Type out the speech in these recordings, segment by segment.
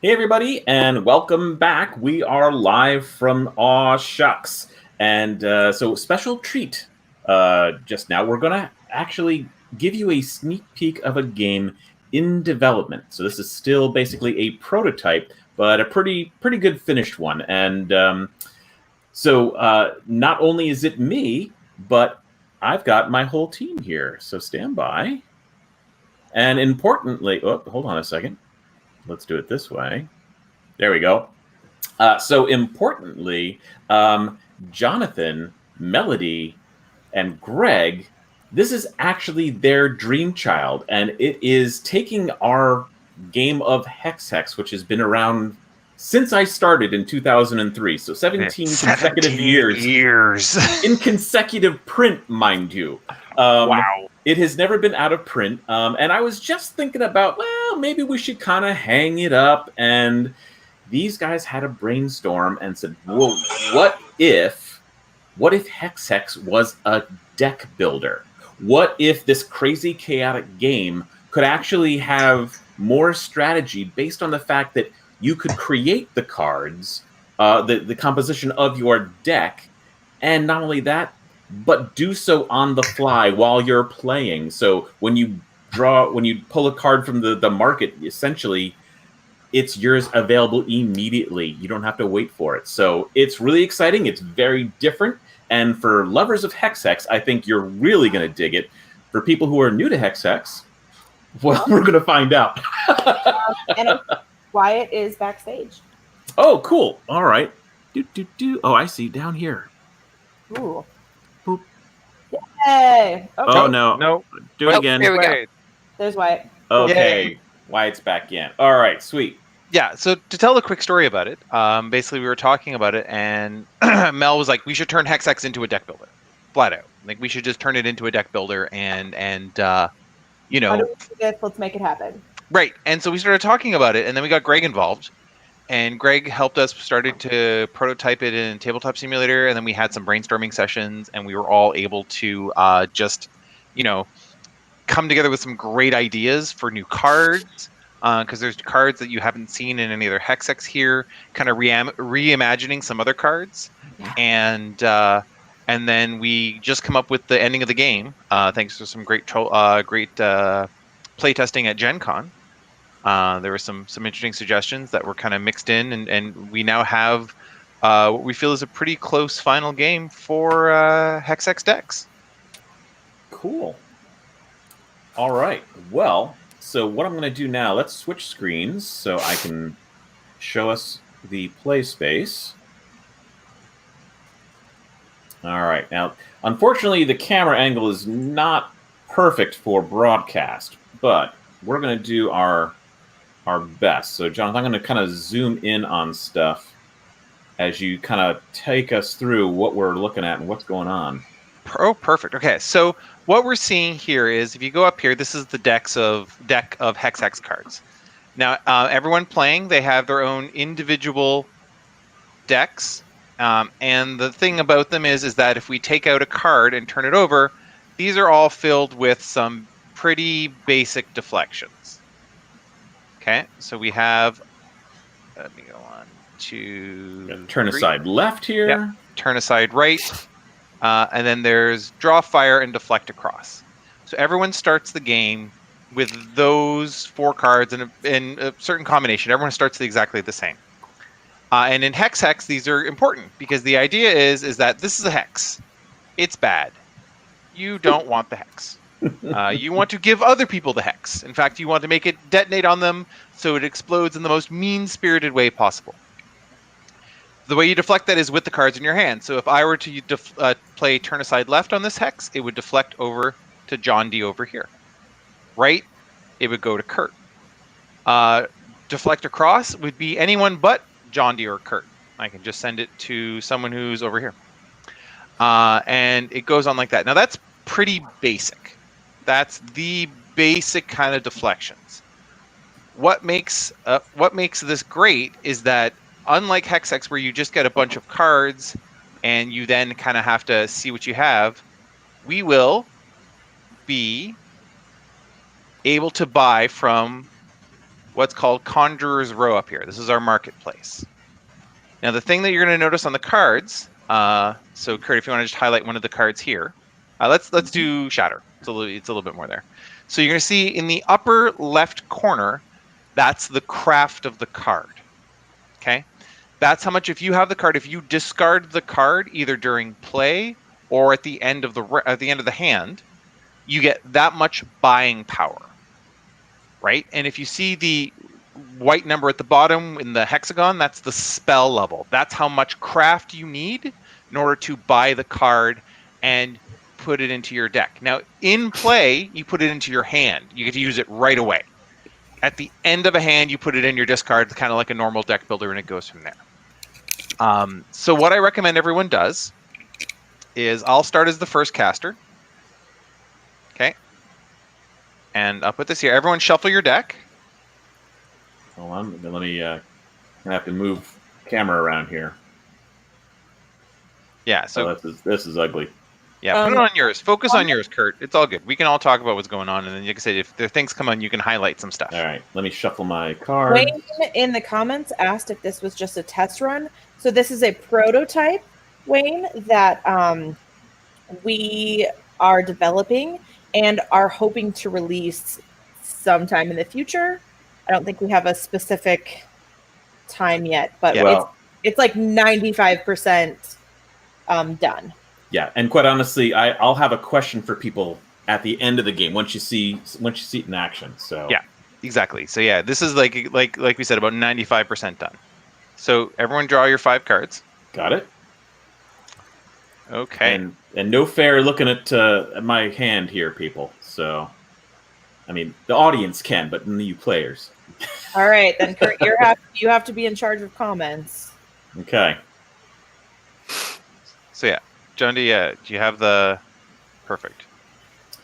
Hey everybody, and welcome back. We are live from Aw Shucks, and so special treat. Just now, we're gonna actually give you a sneak peek of a game in development. So this is still basically a prototype, but a pretty good finished one. And not only is it me, but I've got my whole team here. So stand by. And importantly, oh, hold on a second. Let's do it this way. There we go. So importantly, Jonathan, Melody, and Greg, this is actually their dream child, and it is taking our game of Hex Hex, which has been around since I started in 2003. So 17 consecutive years in consecutive print, mind you. Wow. It has never been out of print, and I was just thinking about, well, maybe we should kind of hang it up. And these guys had a brainstorm and said, well, what if Hex Hex was a deck builder? What if this crazy chaotic game could actually have more strategy based on the fact that you could create the cards, the composition of your deck, and not only that, but do so on the fly while you're playing. So when you pull a card from the market, essentially, it's yours available immediately. You don't have to wait for it. So it's really exciting. It's very different. And for lovers of Hex Hex, I think you're really going to dig it. For people who are new to Hex Hex, well, we're going to find out. And Wyatt is backstage. Oh, cool. All right. Oh, I see. Down here. Ooh. Boop. Yay. Okay. Oh, no. No. Do it again. Here we go. There's Wyatt. Okay. Yay. Wyatt's back in. All right. Sweet. Yeah, so to tell a quick story about it, basically we were talking about it, and Mel was like, we should turn Hex Hex into a deck builder, flat out. Like, we should just turn it into a deck builder, and you know. How do we do this? Let's make it happen. Right, and so we started talking about it, and then we got Greg involved, and Greg helped us, started to prototype it in Tabletop Simulator, and then we had some brainstorming sessions, and we were all able to just, come together with some great ideas for new cards. Because there's cards that you haven't seen in any other Hex Hex here, kind of reimagining some other cards, Yeah. and then we just come up with the ending of the game, thanks to some great play testing at Gen Con. There were some interesting suggestions that were kind of mixed in, and we now have what we feel is a pretty close final game for Hex Hex decks. Cool. All right. Well, so what I'm going to do now, let's switch screens so I can show us the play space. All right. Now, unfortunately, the camera angle is not perfect for broadcast, but we're going to do our best. So, Jonathan, I'm going to kind of zoom in on stuff as you kind of take us through what we're looking at and what's going on. Oh, perfect. Okay, so what we're seeing here is, if you go up here, this is the deck of Hex Hex cards. Now, everyone playing, they have their own individual decks, and the thing about them is that if we take out a card and turn it over, these are all filled with some pretty basic deflections. Okay, so we have, let me go on to... Turn aside left here. Yep. Turn aside right. And then there's draw, fire, and deflect across. So everyone starts the game with those 4 cards in a certain combination. Everyone starts exactly the same. And in Hex Hex, these are important because the idea is that this is a hex. It's bad. You don't want the hex. You want to give other people the hex. In fact, you want to make it detonate on them so it explodes in the most mean-spirited way possible. The way you deflect that is with the cards in your hand. So if I were to play turn aside left on this hex, it would deflect over to John D over here. Right, it would go to Kurt. Deflect across would be anyone but John D or Kurt. I can just send it to someone who's over here. And it goes on like that. Now that's pretty basic. That's the basic kind of deflections. What makes this great is that, unlike Hex Hex, where you just get a bunch of cards and you then kind of have to see what you have, we will be able to buy from what's called Conjurer's Row up here. This is our marketplace. Now, the thing that you're going to notice on the cards, so Kurt, if you want to just highlight one of the cards here, let's do Shatter. It's a little bit more there. So you're going to see in the upper left corner, that's the craft of the card. Okay, that's how much. If you have the card, if you discard the card either during play or at the end of the hand, you get that much buying power, right? And if you see the white number at the bottom in the hexagon, that's the spell level. That's how much craft you need in order to buy the card and put it into your deck. Now, in play, you put it into your hand. You get to use it right away. At the end of a hand, you put it in your discard, kind of like a normal deck builder, and it goes from there. So what I recommend everyone does is I'll start as the first caster. Okay. And I'll put this here. Everyone shuffle your deck. Hold on. Let me I have to move camera around here. Yeah, so this is ugly. Yeah, put it on yours. Focus on yours, Kurt. It's all good. We can all talk about what's going on, and then, like I said, if there are things come on, you can highlight some stuff. All right, let me shuffle my card. Wayne in the comments asked if this was just a test run. So this is a prototype, Wayne, that we are developing and are hoping to release sometime in the future. I don't think we have a specific time yet, but it's like 95% done. Yeah, and quite honestly, I'll have a question for people at the end of the game once you see it in action. So yeah, exactly. So yeah, this is like we said, about 95% done. So everyone draw your 5 cards. Got it. Okay. And no fair looking at my hand here, people. So, I mean, the audience can, but you players. All right, then Kurt, you have to be in charge of comments. Okay. So yeah. John, do you have the perfect?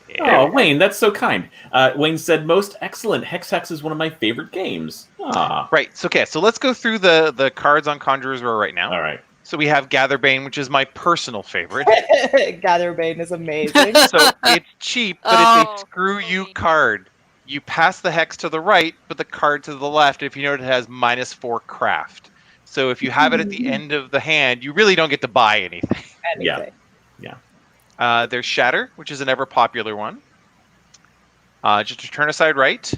Yeah. Oh, Wayne, that's so kind. Wayne said, "Most excellent. Hex Hex is one of my favorite games." Ah. Right. So okay. So let's go through the cards on Conjurer's Row right now. All right. So we have Gatherbane, which is my personal favorite. Gatherbane is amazing. So it's cheap, but it's a screw you card. You pass the hex to the right, but the card to the left. If you note, it has -4 craft. So if you have it at the end of the hand, you really don't get to buy anything. Yeah. There's Shatter, which is an ever popular one. Just to turn aside right,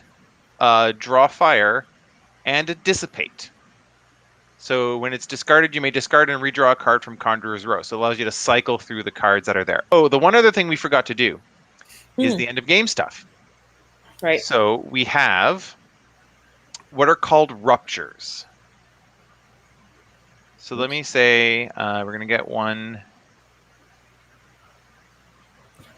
draw fire, and a dissipate. So when it's discarded, you may discard and redraw a card from Conjurer's Row. So it allows you to cycle through the cards that are there. Oh, the one other thing we forgot to do is the end of game stuff. Right. So we have what are called ruptures. So let me say we're going to get one.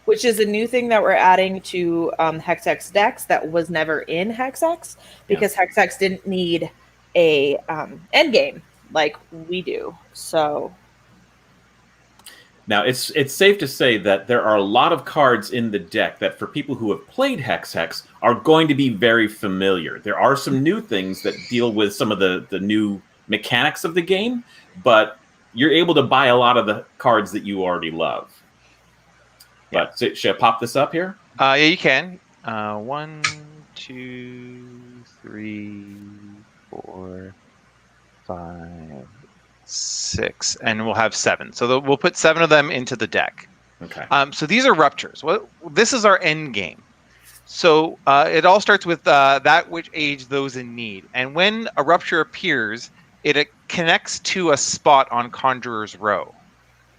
Which is a new thing that we're adding to Hex Hex decks that was never in Hex Hex, because Hex Hex didn't need a end game like we do. So now it's safe to say that there are a lot of cards in the deck that, for people who have played Hex Hex, are going to be very familiar. There are some new things that deal with some of the new mechanics of the game, but you're able to buy a lot of the cards that you already love. But should I pop this up here? Yeah, you can. 1, 2, 3, 4, 5, 6, and we'll have 7. So we'll put 7 of them into the deck. Okay. So these are ruptures. Well, this is our end game. So it all starts with that which aids those in need. And when a rupture appears, it connects to a spot on Conjurer's Row.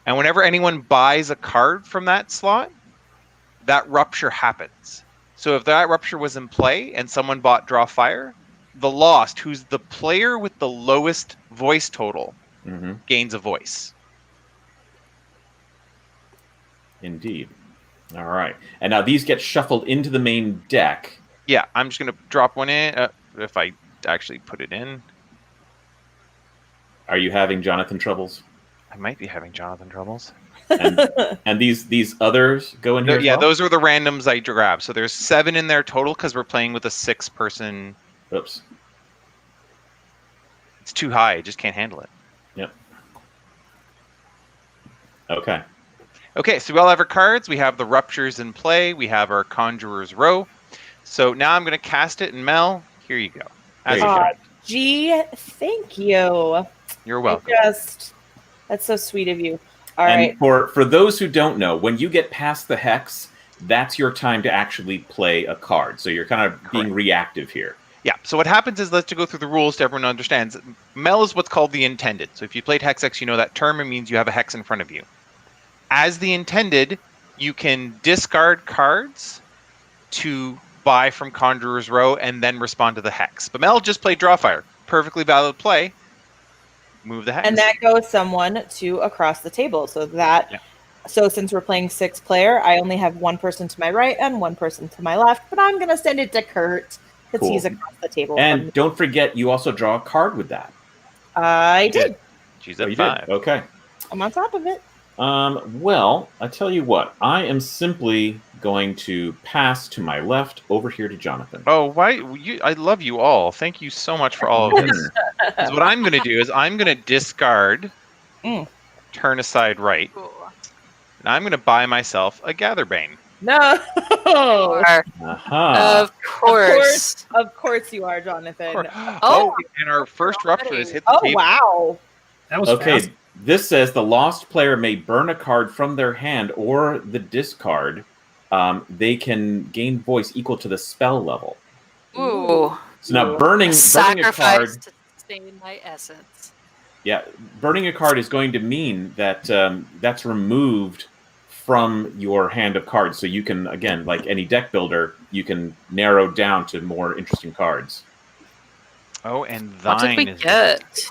And whenever anyone buys a card from that slot, that rupture happens. So if that rupture was in play and someone bought Draw Fire, the lost, who's the player with the lowest voice total, gains a voice. Indeed. All right. And now these get shuffled into the main deck. Yeah, I'm just going to drop one in, if I actually put it in. Are you having Jonathan troubles? I might be having Jonathan troubles. And these others go in here. Yeah, those are the randoms I grabbed. So there's 7 in there total because we're playing with a 6-person. Oops. It's too high. I just can't handle it. Yep. Okay. Okay, so we all have our cards. We have the ruptures in play. We have our Conjurer's Row. So now I'm going to cast it, and Mel, here you go. As you should. Gee, thank you. You're welcome. That's so sweet of you. All right. For those who don't know, when you get past the hex, that's your time to actually play a card. So you're kind of being reactive here. Yeah. So what happens is, let's go through the rules so everyone understands. Mel is what's called the intended. So if you played Hex Hex, you know that term. It means you have a hex in front of you. As the intended, you can discard cards to buy from Conjurer's Row and then respond to the hex. But Mel just played Drawfire. Perfectly valid play. Move the hex. And that goes someone to across the table. So since we're playing 6-player, I only have one person to my right and one person to my left, but I'm going to send it to Kurt because he's across the table. And don't forget, you also draw a card with that. I did. She's at 5. Did. Okay. I'm on top of it. Well, I tell you what, I am simply going to pass to my left over here to Jonathan. Oh, why? I love you all. Thank you so much for all of this. So what I'm going to do is I'm going to discard, turn aside right, and I'm going to buy myself a Gatherbane. No. Of course. Of course you are, Jonathan. Oh, and our first rupture has hit the table. Wow. That was fast. This says the lost player may burn a card from their hand or the discard. They can gain voice equal to the spell level. Ooh. So now burning a card to sustain my essence. Yeah, burning a card is going to mean that that's removed from your hand of cards. So you can, again, like any deck builder, you can narrow down to more interesting cards. Oh, and What did Thine we is get?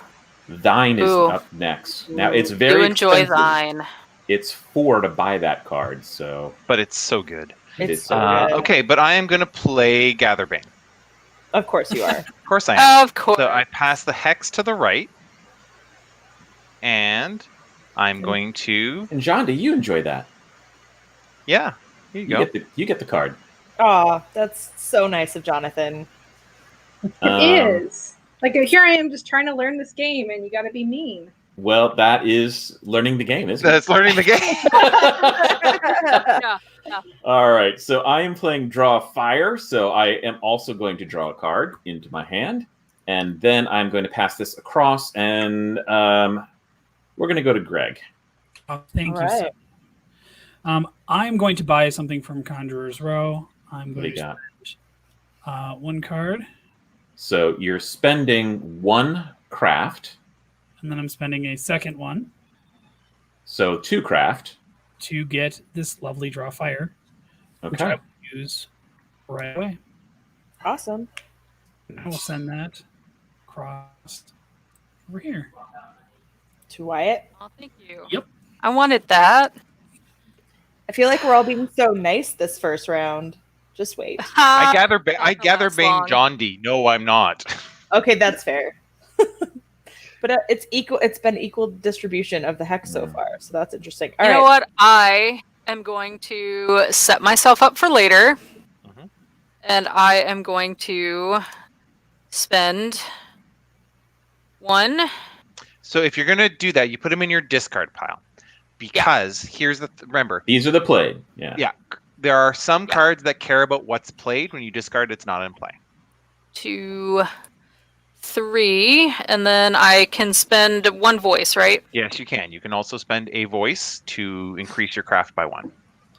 Thine is up next. Now it's very You enjoy expensive. Thine. It's 4 to buy that card, so but it's so good. It's so good. Okay, but I am going to play Gatherbane. Of course you are. Of course I am. Of course. So I pass the hex to the right, and I'm going to. And John, do you enjoy that? Yeah, here you go. You get the card. Oh, that's so nice of Jonathan. It is. Like, here I am just trying to learn this game, and you got to be mean. Well, that is learning the game, isn't it? That's learning the game. Yeah. All right, so I am playing Draw Fire, so I am also going to draw a card into my hand, and then I'm going to pass this across, and we're going to go to Greg. Oh, thank All you. right. So, I'm going to buy something from Conjurer's Row. I'm What do going you to got? spend one card, So you're spending 1 craft, and then I'm spending a second one so 2 craft. to get this lovely Draw Fire, which I Okay. will use right away. Awesome. I will send that across over here. To Wyatt. Oh, thank you. Yep. I wanted that. I feel like we're all being so nice this first round. Just wait. I gather That's Bane long. John D. No, I'm not. Okay, that's fair. But it's equal. It's been equal distribution of the hex so far, so that's interesting. All You know right. what? I am going to set myself up for later. Mhm. And I am going to spend 1. So if you're going to do that, you put them in your discard pile. Because here's the remember, These are the played. Yeah. Yeah, there are some cards that care about what's played. When you discard, it's not in play. 2, 3, and then I can spend 1 voice, right? Yes, you can. You can also spend a voice to increase your craft by 1.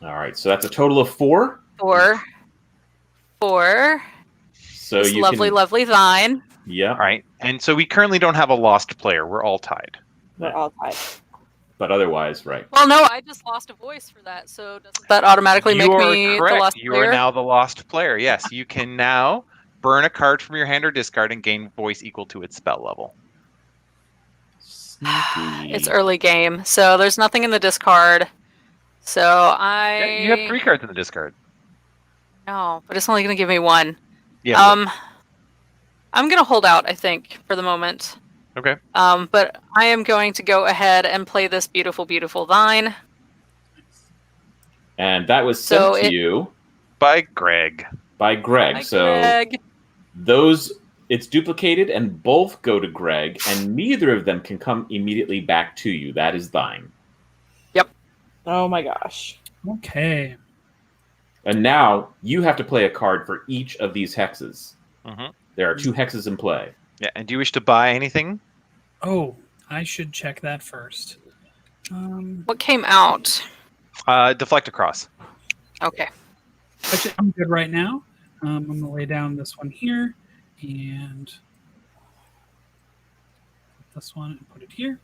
All right, so that's a total of 4. 4. So This you lovely, can, lovely Thine. Yeah, All right, and so we currently don't have a lost player. We're all tied. We're all tied. but otherwise, right. Well, no, I just lost a voice for that, so doesn't that automatically make You are me correct. the lost You player? are now the lost player. Yes, you can now burn a card from your hand or discard and gain voice equal to its spell level. Sneaky. It's early game, so there's nothing in the discard. So I... Yeah, you have 3 cards in the discard. No, but it's only going to give me 1. Yeah. I'm going to hold out, I think, for the moment. Okay. But I am going to go ahead and play this beautiful, beautiful Thine. And that was sent So to you By Greg. by Greg. Hi, So Greg. those, it's duplicated and both go to Greg, and neither of them can come immediately back to you. That is thine. Oh my gosh. Okay. And now you have to play a card for each of these hexes. Mhm. There are 2 hexes in play. Yeah, and do you wish to buy anything? Oh, I should check that first. What came out? Deflect across. Okay. Actually, I'm good right now. I'm going to lay down this one here and put this one and put it here.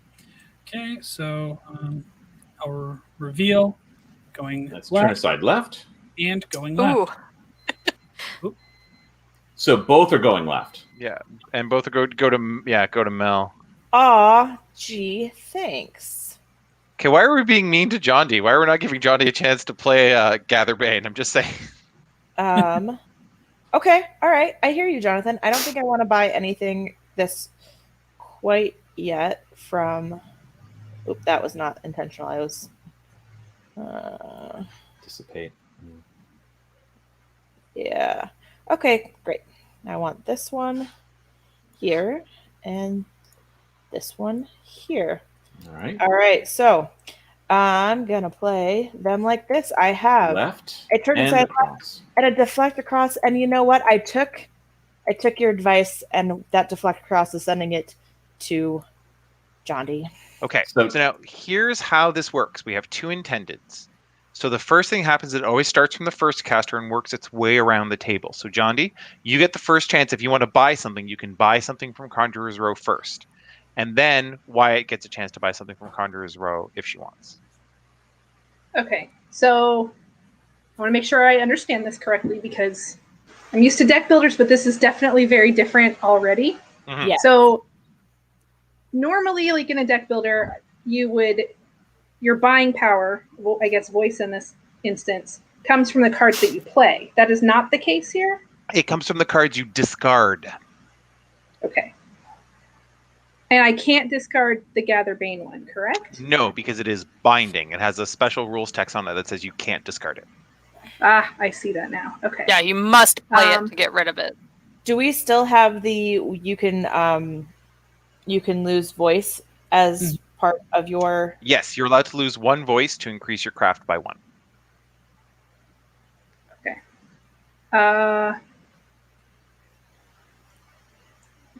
Okay, so our reveal going Let's left turn aside left. and going Ooh. left. Oop. So both are going left. Yeah, and both go to Mel. Aw, gee, thanks. Okay, why are we being mean to John D? Why are we not giving John D a chance to play Gather Bane? I'm just saying. Okay, all right. I hear you, Jonathan. I don't think I want to buy anything this quite yet from... Oop, that was not intentional. I was... Dissipate. Yeah. Okay, great. I want this one here and this one here. All right. All right, so I'm going to play them like this. I have... Left I turned and inside across. and a deflect across, and you know what? I took your advice, and that deflect across is sending it to John D. Okay, So now here's how this works. We have 2 intendeds. So the first thing happens, it always starts from the first caster and works its way around the table. So John D, you get the first chance. If you want to buy something, you can buy something from Conjurer's Row first. And then Wyatt gets a chance to buy something from Conjurer's Row if she wants. Okay, so I want to make sure I understand this correctly because I'm used to deck builders, but this is definitely very different already. Mhm. Yeah. So normally, like in a deck builder, your buying power, well, I guess voice in this instance, comes from the cards that you play. That is not the case here? It comes from the cards you discard. Okay. And I can't discard the Gather Bane one, correct? No, because it is binding. It has a special rules text on it that says you can't discard it. Ah, I see that now. Okay. Yeah, you must play it to get rid of it. Do we still have the you can lose voice as part of your... Yes, you're allowed to lose 1 voice to increase your craft by 1. Okay.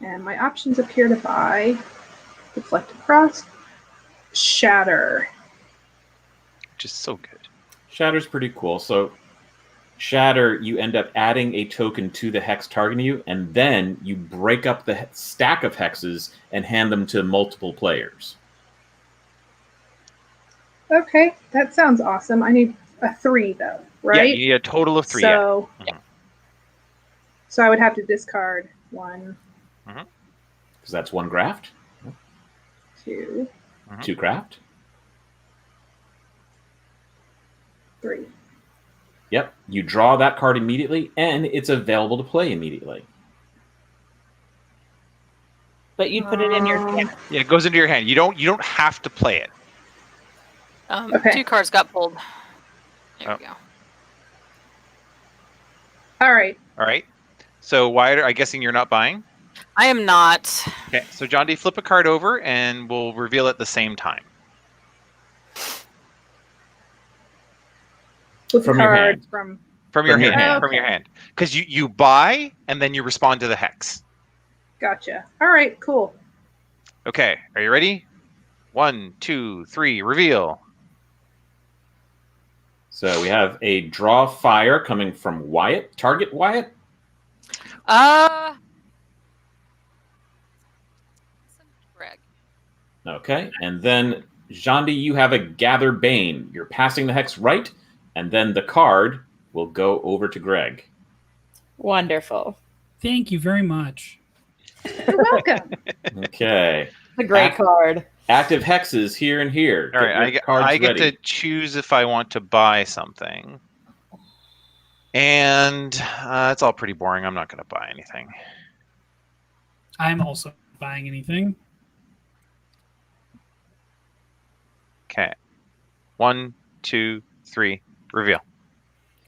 And my options appear to buy Deflect Across, Shatter. Which is so good. Shatter's pretty cool. So Shatter, you end up adding a token to the hex targeting you, and then you break up the stack of hexes and hand them to multiple players. Okay, that sounds awesome. I need a 3 though, right? Yeah, you need a total of 3. So, yeah. So I would have to discard 1. Because that's 1 graft. 2. 2 craft. 3. Yep. You draw that card immediately, and it's available to play immediately. But you'd put it in your hand. Yeah, it goes into your hand. You don't have to play it. Okay. 2 cards got pulled. There we go. All right. All right. So Wyatt, I'm guessing you're not buying? I am not. Okay. So John D, flip a card over, and we'll reveal it at the same time. From your hand. From your hand. hand. From your hand. Because you buy, and then you respond to the hex. Gotcha. All right, cool. Okay. Are you ready? 1, 2, 3, reveal. So we have a draw fire coming from Wyatt. Target Wyatt? Greg. Okay. And then, Jandi, you have a Gather Bane. You're passing the hex right, and then the card will go over to Greg. Wonderful. Thank you very much. You're welcome. Okay. A great card. Active hexes here and here. All right. I get to choose if I want to buy something. And it's all pretty boring. I'm not going to buy anything. I'm also buying anything. Okay. 1, 2, 3, reveal.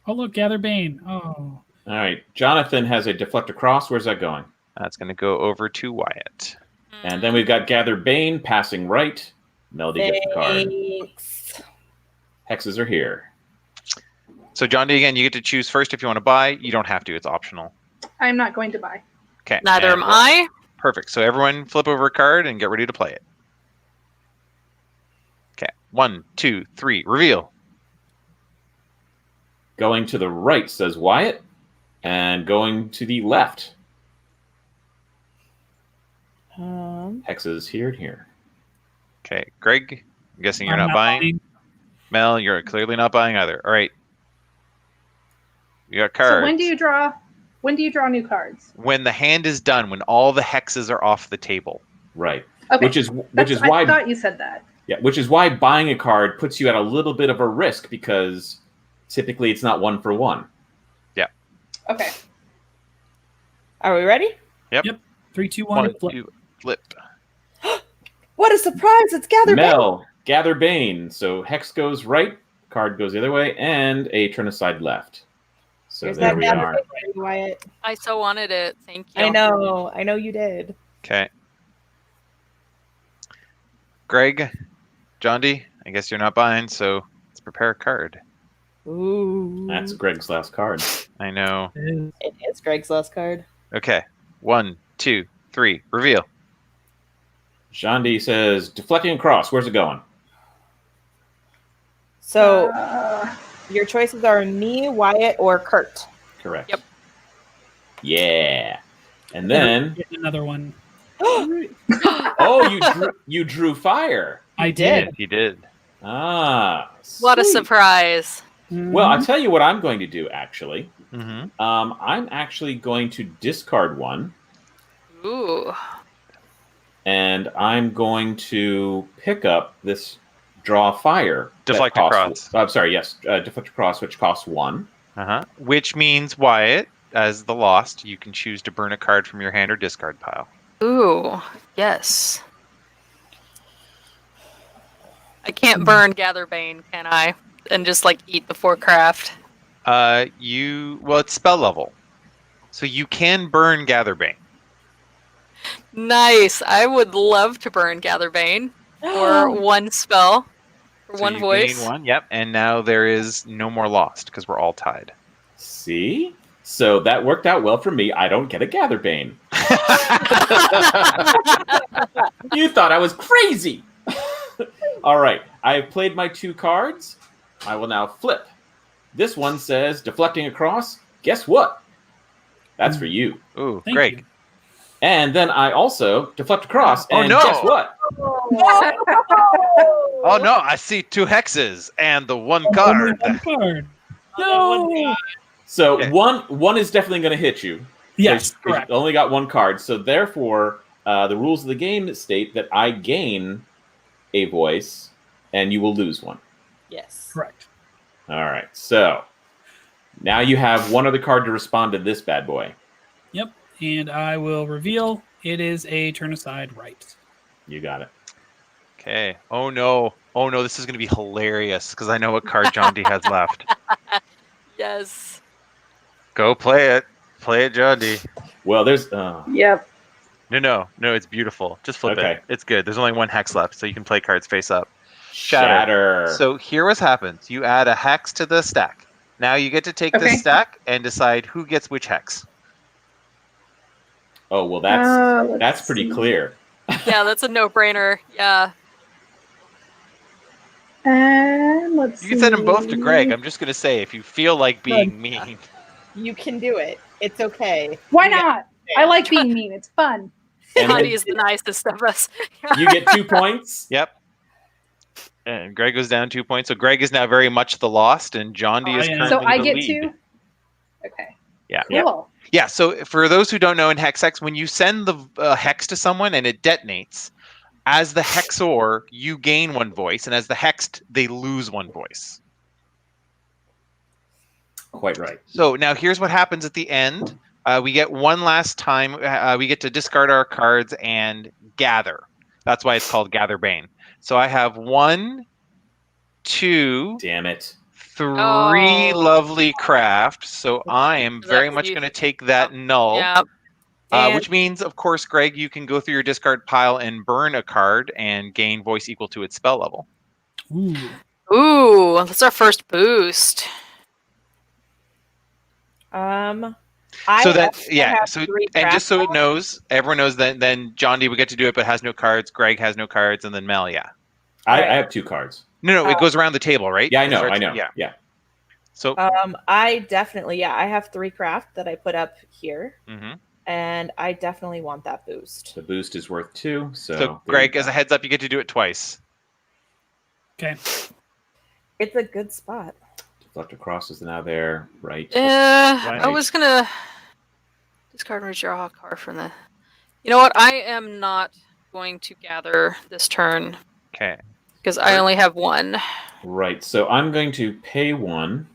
Oh, look, Gather Bane. Oh. All right. Jonathan has a Deflect Across. Where's that going? That's going to go over to Wyatt. And then we've got Gather Bane passing right. Melody gets the card. Thanks. Hexes are here. So John D, again, you get to choose first if you want to buy. You don't have to. It's optional. I'm not going to buy. Okay. Neither am I. Perfect. So everyone flip over a card and get ready to play it. Okay. 1, 2, 3. Reveal. Going to the right, says Wyatt, and going to the left. Hex is here and here. Okay. Greg, I'm guessing you're I'm not buying. Mel, you're clearly not buying either. All right. You got cards. So when do you draw? When do you draw new cards? When the hand is done, when all the hexes are off the table. Right. Okay. Which is why I thought you said that. Yeah, which is why buying a card puts you at a little bit of a risk because typically it's not 1 for 1. Yeah. Okay. Are we ready? Yep. 3, 2, 1. 1, Flip. 2, flip. What a surprise! It's Gather Mel, Gather Bane. So Hex goes right, card goes the other way, and a turn aside left. So Here's there that we Gather are. Bane, Wyatt. I so wanted it. Thank you. I know you did. Okay. Greg, John D, I guess you're not buying, so let's prepare a card. Ooh. That's Greg's last card. I know. It is Greg's last card. Okay. 1, 2, 3. Reveal. Shandi says, deflecting across. Where's it going? So your choices are me, Wyatt, or Kurt. Correct. Yep. Yeah. And then, Get another one. oh, you drew fire. I did. He did. Ah. What a sweet. surprise. Well, I'll tell you what I'm going to do, actually. Mm-hmm. I'm actually going to discard one, Ooh. and I'm going to pick up this draw fire. Deflect across. I'm sorry, yes. Deflect across, which costs 1. Uh-huh. Which means, Wyatt, as the lost, you can choose to burn a card from your hand or discard pile. Ooh. Yes. I can't burn Gather Bane, can I? And just like eat before craft. Well, it's spell level. So you can burn Gather Bane. Nice. I would love to burn Gather Bane for one spell, for So one you voice. gain 1, yep. And now there is no more lost because we're all tied. See? So that worked out well for me. I don't get a Gather Bane. You thought I was crazy. All right. I have played my 2 cards. I will now flip. This one says deflecting across. Guess what? That's for you. Ooh, Thank Greg. you. And then I also deflect across. Oh, And no. guess what? Oh no, I see 2 hexes and the 1 card. One card. No. So Okay. one is definitely going to hit you. Yes, 'Cause correct. you only got 1 card. So therefore, the rules of the game state that I gain a voice, and you will lose 1. Yes. Correct. All right. So now you have 1 other card to respond to this bad boy. Yep. And I will reveal it is a turn aside right. You got it. Okay. Oh no, this is going to be hilarious because I know what card John D has left. Yes. Go play it. Play it, John D. Well, there's. Yep. No, it's beautiful. Just flip Okay. it. It's good. There's only 1 hex left, so you can play cards face up. Shatter. So here what happens. You add a hex to the stack. Now you get to take Okay. this stack and decide who gets which hex. Oh, well, that's let's pretty see. clear. Yeah, that's a no-brainer. Yeah. And let's You can send them both to Greg. I'm just going to say, if you feel like being mean. You can do it. It's okay. Why not? I like being mean. It's fun. And Johnny is the nicest of us. you get 2 points. Yep. And Greg goes down 2 points. So Greg is now very much the lost, and John D is Oh, yeah. currently So I the get lead. 2. Okay. Yeah. Cool. Yeah, so for those who don't know in Hex Hex, when you send the hex to someone and it detonates, as the hexor, you gain 1 voice, and as the hexed, they lose 1 voice. Quite right. So now here's what happens at the end. We get 1 last time. We get to discard our cards and gather. That's why it's called Gather Bane. So I have 1, 2, Damn it. 3 Oh. lovely craft. So I am So very that's much you- going to take that null. Yeah. Which means, of course, Greg, you can go through your discard pile and burn a card and gain voice equal to its spell level. Ooh. Ooh, that's our first boost. So I have so 3 and just so it craft knows, everyone knows that then John D would get to do it, but has no cards. Greg has no cards, and then Mel, yeah. I Right. have 2 cards. No, it goes around the table, right? Yeah, I It know. starts- I know. Yeah. Yeah. So. I definitely, I have 3 craft that I put up here, Mm-hmm. and I definitely want that boost. The boost is worth 2. So So Greg, as a heads up, you get to do it twice. Okay. It's a good spot. Deflector Cross is now there, right? I was gonna discard and redraw a card from the. You know what? I am not going to gather this turn. Okay. Because I only have 1. Right. So I'm going to pay 1,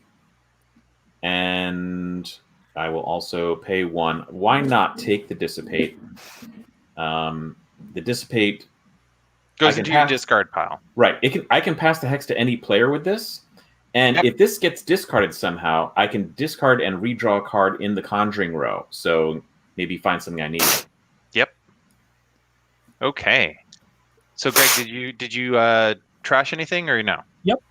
and I will also pay 1. Why not take the Dissipate? The Dissipate goes into your discard pile. Right. I can pass the Hex to any player with this. And if this gets discarded somehow, I can discard and redraw a card in the Conjuring row. So maybe find something I need. Yep. Okay. So Greg, did you trash anything or no? Yep.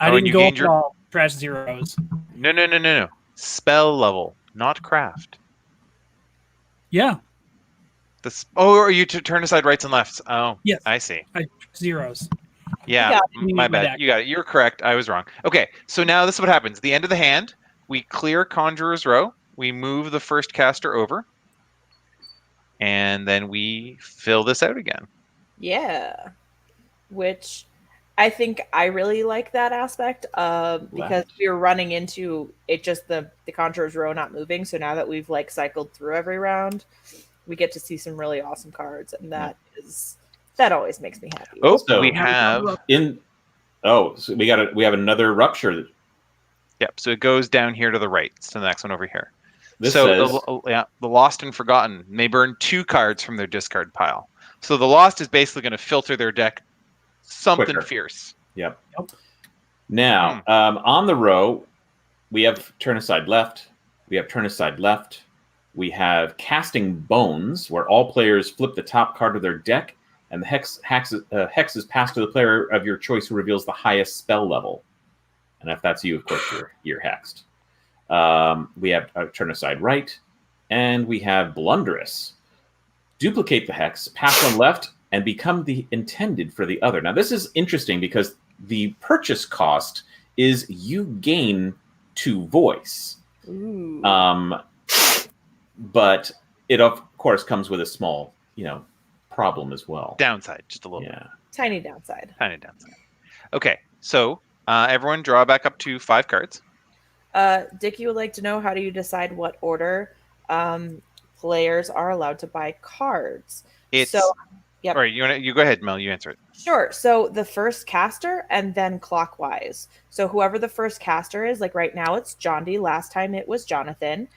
I didn't go up at all. Trash zeros. No. Spell level, not craft. Yeah. Or you turn aside rights and lefts. Oh, yes. I see. Zeros. Yeah, my bad. You got it. You're correct. I was wrong. Okay, so now this is what happens. The end of the hand, we clear Conjurer's row. We move the first caster over. And then we fill this out again. Yeah. Which I think I really like that aspect because we were running into it just the Conjurer's row not moving. So now that we've like cycled through every round, we get to see some really awesome cards, and that always makes me happy. Oh, so we have so we have another rupture. Yep. So it goes down here to the right. So the next one over here. This so the Lost and Forgotten. They burn 2 cards from their discard pile. So the Lost is basically going to filter their deck something quicker. Fierce. Yep. Now on the row, we have turn aside left. We have turn aside left. We have Casting Bones, where all players flip the top card of their deck, and the hex is passed to the player of your choice who reveals the highest spell level. And if that's you, of course, you're hexed. We have turn aside right, and we have Blunderous. Duplicate the hex, pass one left, and become the intended for the other. Now, this is interesting because the purchase cost is you gain 2 voice. Ooh. But it, of course, comes with a small, problem as well. Downside, just a little bit. Tiny downside. Tiny downside. Okay, so everyone draw back up to 5 cards. Dickie would like to know, how do you decide what order players are allowed to buy cards? All right, you go ahead, Mel. You answer it. Sure. So the first caster and then clockwise. So whoever the first caster is, like right now it's John D. Last time it was Jonathan.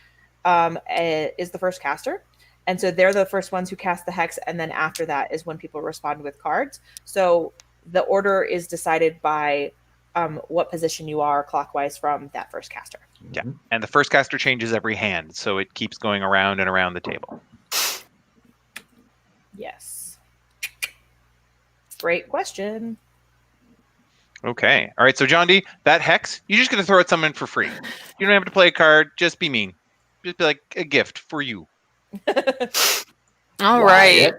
Is the first caster. And so they're the first ones who cast the hex. And then after that is when people respond with cards. So the order is decided by what position you are clockwise from that first caster. Yeah. And the first caster changes every hand. So it keeps going around and around the table. Yes. Great question. Okay. All right. So John D, that hex, you're just going to throw it someone for free. You don't have to play a card. Just be mean. Just be like a gift for you. All right.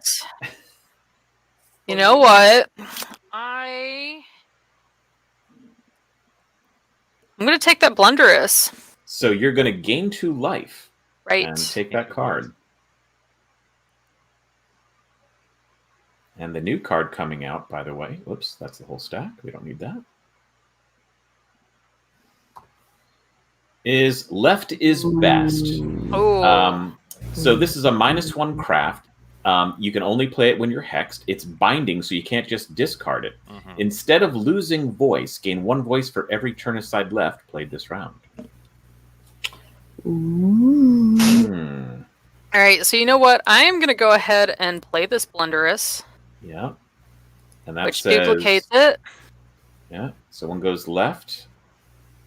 You know what? I'm going to take that Blunderous. So you're going to gain 2 life. Right. And take that card. And the new card coming out, by the way. Whoops, that's the whole stack. We don't need that. Is Left is Best. Oh. So this is a -1 craft. You can only play it when you're hexed. It's binding, so you can't just discard it. Instead of losing voice, gain 1 voice for every turn aside left played this round. All right, so you know what? I am going to go ahead and play this Blunderous. Yeah. And that which says, duplicates it. Yeah. So one goes left,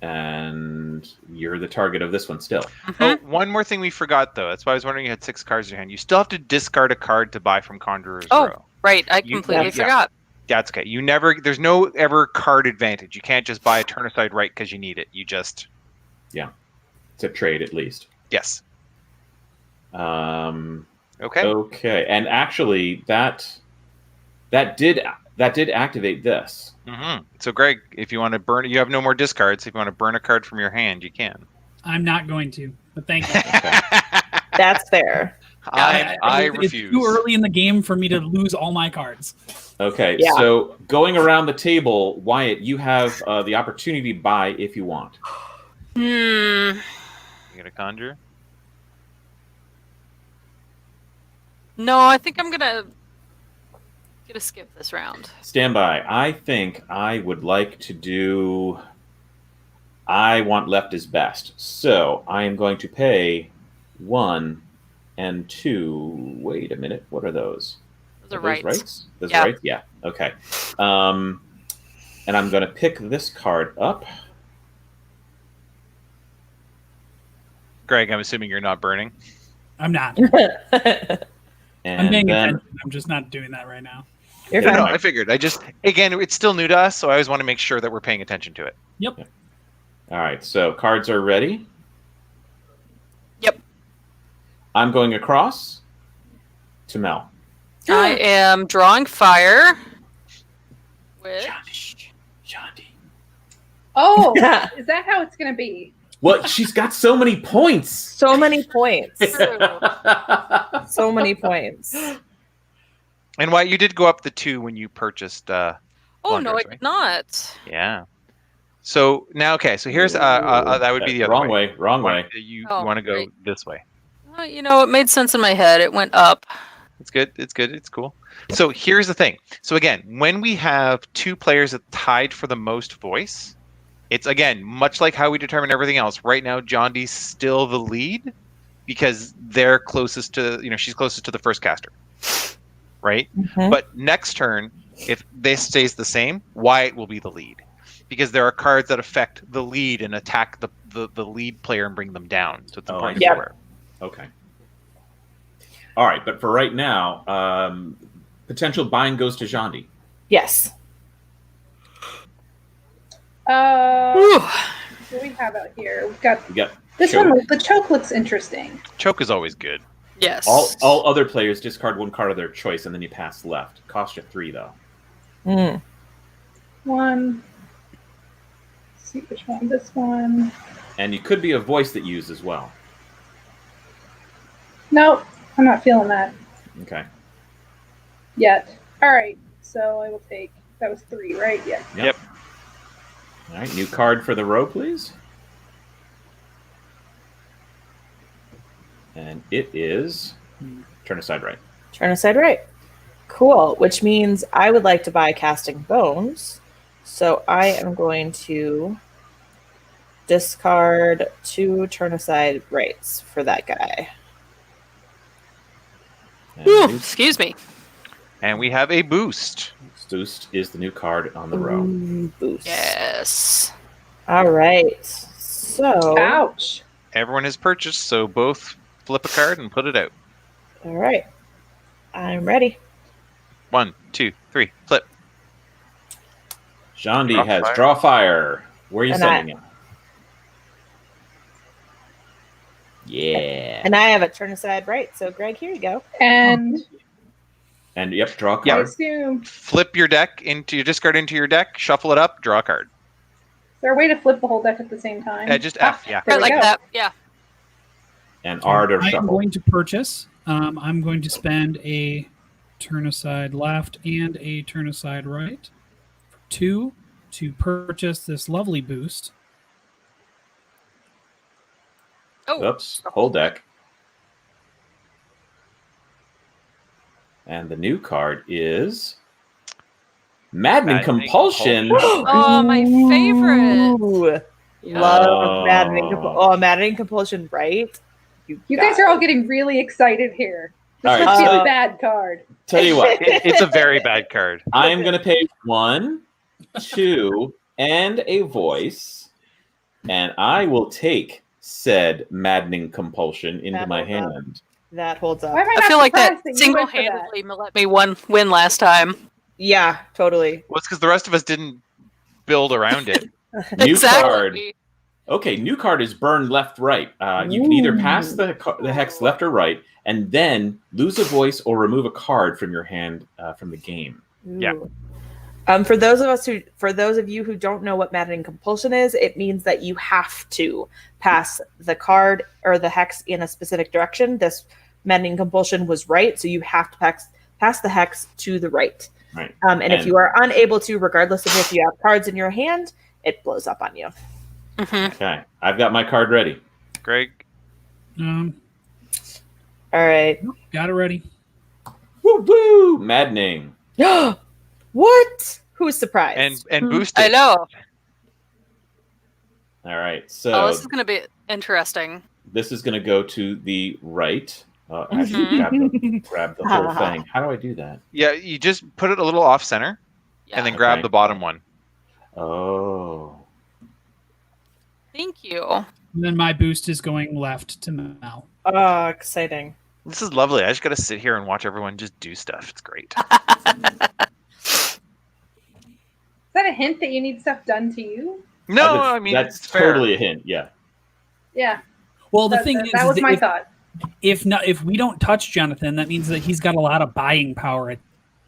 and you're the target of this one still. Oh, one more thing we forgot, though. That's why I was wondering you had 6 cards in your hand. You still have to discard a card to buy from Conjurer's Row. Right. I completely forgot. That's okay. There's no ever card advantage. You can't just buy a turn aside right because you need it. You just... Yeah. It's a trade, at least. Yes. Okay. Okay, and actually, that did activate this. Mm-hmm. So, Greg, if you want to burn, you have no more discards. If you want to burn a card from your hand, you can. I'm not going to, but thank you. That's fair. I refuse. It's too early in the game for me to lose all my cards. Okay, Yeah. so going around the table, Wyatt, you have the opportunity to buy if you want. You gonna conjure? No, I think I'm gonna skip this round. Stand by. I think I would like to do. I want left is best, so I am going to pay 1 and 2. Wait a minute. What are those? Those are rights. Rights? Those Yeah. are rights? Yeah. Okay. And I'm going to pick this card up. Greg, I'm assuming you're not burning. I'm not. And I'm paying then, attention. I'm just not doing that right now. You're Yeah, fine. No, I figured. Again, it's still new to us, so I always want to make sure that we're paying attention to it. Yep. All right, so cards are ready. Yep. I'm going across to Mel. I am drawing fire. Which Shanti. Oh, is that how it's going to be? Well, she's got so many points. So many points. true. So many points. And why you did go up the 2 when you purchased Oh no, Wanderers, I right? did not. Yeah. So now, okay. So here's that would be the other wrong way. Wrong way. You Oh, want to go right. this way. You know, it made sense in my head. It went up. It's good. It's good. It's cool. So here's the thing. So again, when we have 2 players that tied for the most voice, it's again much like how we determine everything else. Right now, John Dee's still the lead because they're closest to she's closest to the first caster, right? Mhm. But next turn, if this stays the same, Wyatt will be the lead because there are cards that affect the lead and attack the lead player and bring them down. So it's Oh, important I to see. be aware. Okay. All right, but for right now, potential buying goes to Jandi. Yes. What do we have out here? We've got We got this choke. one. The choke looks interesting. Choke is always good. Yes. All other players discard 1 card of their choice, and then you pass left. Cost you 3 though. Mm. One. Let's see which one. This one. And you could be a voice that you use as well. Nope, I'm not feeling that Okay. yet. All right, so I will take. That was 3, right? Yeah. Yep. All right, new card for the row, please. And it is turn aside right. Turn aside right. Cool. Which means I would like to buy Casting Bones. So I am going to discard 2 turn aside rights for that guy. And Ooh, new excuse me. And we have a boost. boost is the new card on the row. Boost. Yes. All right. So. Ouch. Everyone has purchased, so both flip a card and put it out. All right. I'm ready. 1, 2, 3, flip. Jandi Draw has fire. draw fire. Where are you And sending it? Yeah. And I have a turn aside right. So, Greg, here you go. And And yep, draw a I card. assume. Is Flip your deck into your discard into your deck, shuffle it up, draw a card. there a way to flip the whole deck at the same time? Just F, yeah. There Right we like go. that. Yeah. And R to I am shuffle. going to purchase. I'm going to spend a turn aside left and a turn aside right. 2 to purchase this lovely boost. Oh. Oops, whole deck. And the new card is Maddening Maddening Compulsion. Oh, my favorite. Ooh. Yeah. Love Maddening Compulsion, right? You got guys are all it. getting really excited here. This All right, must be so- a bad card. Tell you what, It's a very bad card. I'm going to pay 1, 2, and a voice, and I will take said Maddening Compulsion into That my holds up. hand. That holds up. Why am I I not feel like that surprised you went for that? single-handedly let me win last time. Yeah, totally. Well, it's because the rest of us didn't build around it. New exactly. card. Okay, new card is burn left, right. You can either pass the hex left or right, and then lose a voice or remove a card from your hand from the game. Yeah. For those of you who don't know what maddening compulsion is, it means that you have to pass the card or the hex in a specific direction. This maddening compulsion was right, so you have to pass the hex to the right. Right. And if you are unable to, regardless of if you have cards in your hand, it blows up on you. Okay, I've got my card ready. Greg? All right. Got it ready. Woo woo! Maddening. What? Who's surprised? And boosted. I know. All right, so this is going to be interesting. this is going to go to the right. Actually, grab the whole thing. How do I do that? Yeah, you just put it a little off center, and then grab the bottom one. Oh. Thank you. And then my boost is going left to Mel. Oh, exciting. This is lovely. I just got to sit here and watch everyone just do stuff. It's great. Is that a hint that you need stuff done to you? No, I mean, that's it's fair. totally a hint. Yeah. Yeah. Well, the thing is, that was my thought. If we don't touch Jonathan, that means that he's got a lot of buying power at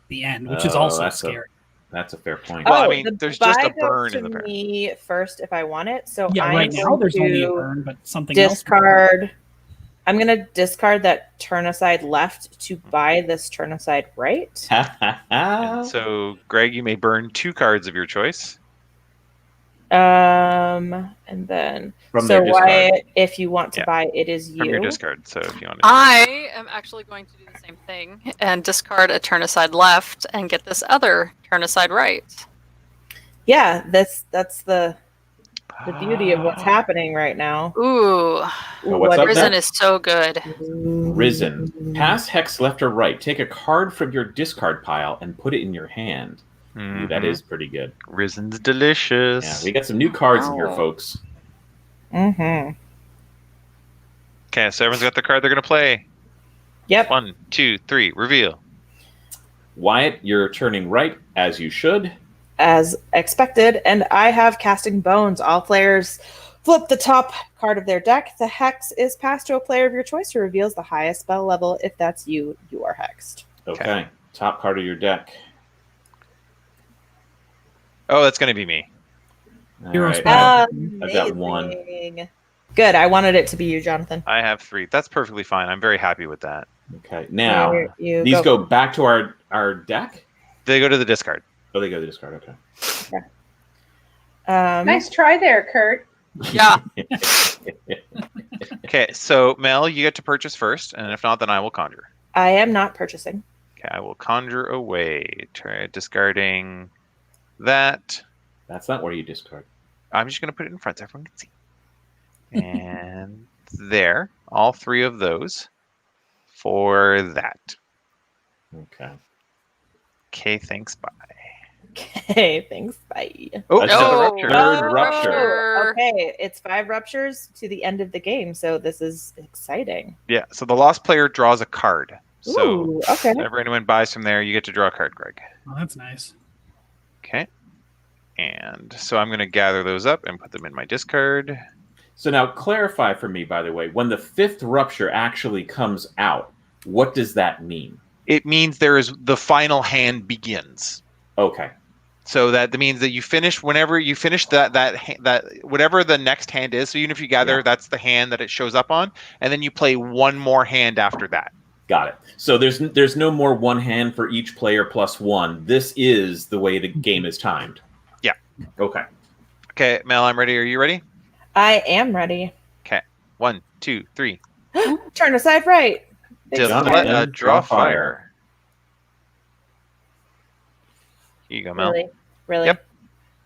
the end, which is also scary. That's a fair point. Well, I mean, there's just a burn in the burn. Me first, if I want it. So Yeah, right now there's only a burn, but something discard. I'm going to discard that turn aside left to buy this turn aside right. And so, Greg, you may burn 2 cards of your choice. And then From their discard. Wyatt, if you want to buy, it is you. From your discard. So if you want to. I am actually going to do the same thing and discard a turn aside left and get this other turn aside right. Yeah, that's the beauty of what's happening right now. Ooh, what's up Risen next? is so good. Risen. Pass hex left or right. Take a card from your discard pile and put it in your hand. Ooh, that is pretty good. Risen's delicious. Yeah, we got some new cards in here, folks. Mm-hmm. Okay, so everyone's got the card they're going to play. Yep. 1, 2, 3, reveal. Wyatt, you're turning right, as you should. As expected, and I have Casting Bones. All players flip the top card of their deck. The hex is passed to a player of your choice who reveals the highest spell level. If that's you, you are hexed. Okay. Top card of your deck. Oh, that's going to be me. All right. I've got Amazing. 1. Good. I wanted it to be you, Jonathan. I have 3. That's perfectly fine. I'm very happy with that. Okay. Now, You these go back to our deck? They go to the discard. Oh, they go to the discard. Okay. Nice try there, Kurt. Yeah. Okay, so Mel, you get to purchase first, and if not, then I will conjure. I am not purchasing. Okay, I will conjure away. Try discarding that. That's not where you discard. I'm just going to put it in front so everyone can see. And there, all 3 of those for that. Okay. Okay, thanks, bye. Okay, thanks. Bye. Oh, That's another a rupture. third rupture. Okay, it's 5 ruptures to the end of the game, so this is exciting. Yeah, so the lost player draws a card. So Ooh, okay. whenever anyone buys from there, you get to draw a card, Greg. Oh, that's nice. Okay. And so I'm going to gather those up and put them in my discard. So now clarify for me, by the way, when the 5th rupture actually comes out, what does that mean? It means the final hand begins. Okay. So that means that you finish whenever you finish that whatever the next hand is. So even if you gather, that's the hand that it shows up on, and then you play one more hand after that. Got it. So there's no more one hand for each player plus 1. This is the way the game is timed. Yeah. Okay. Okay, Mel, I'm ready. Are you ready? I am ready. Okay. 1, 2, 3. Turn aside right. Deflect a draw fire. Here you go, Mel. Really? Yep.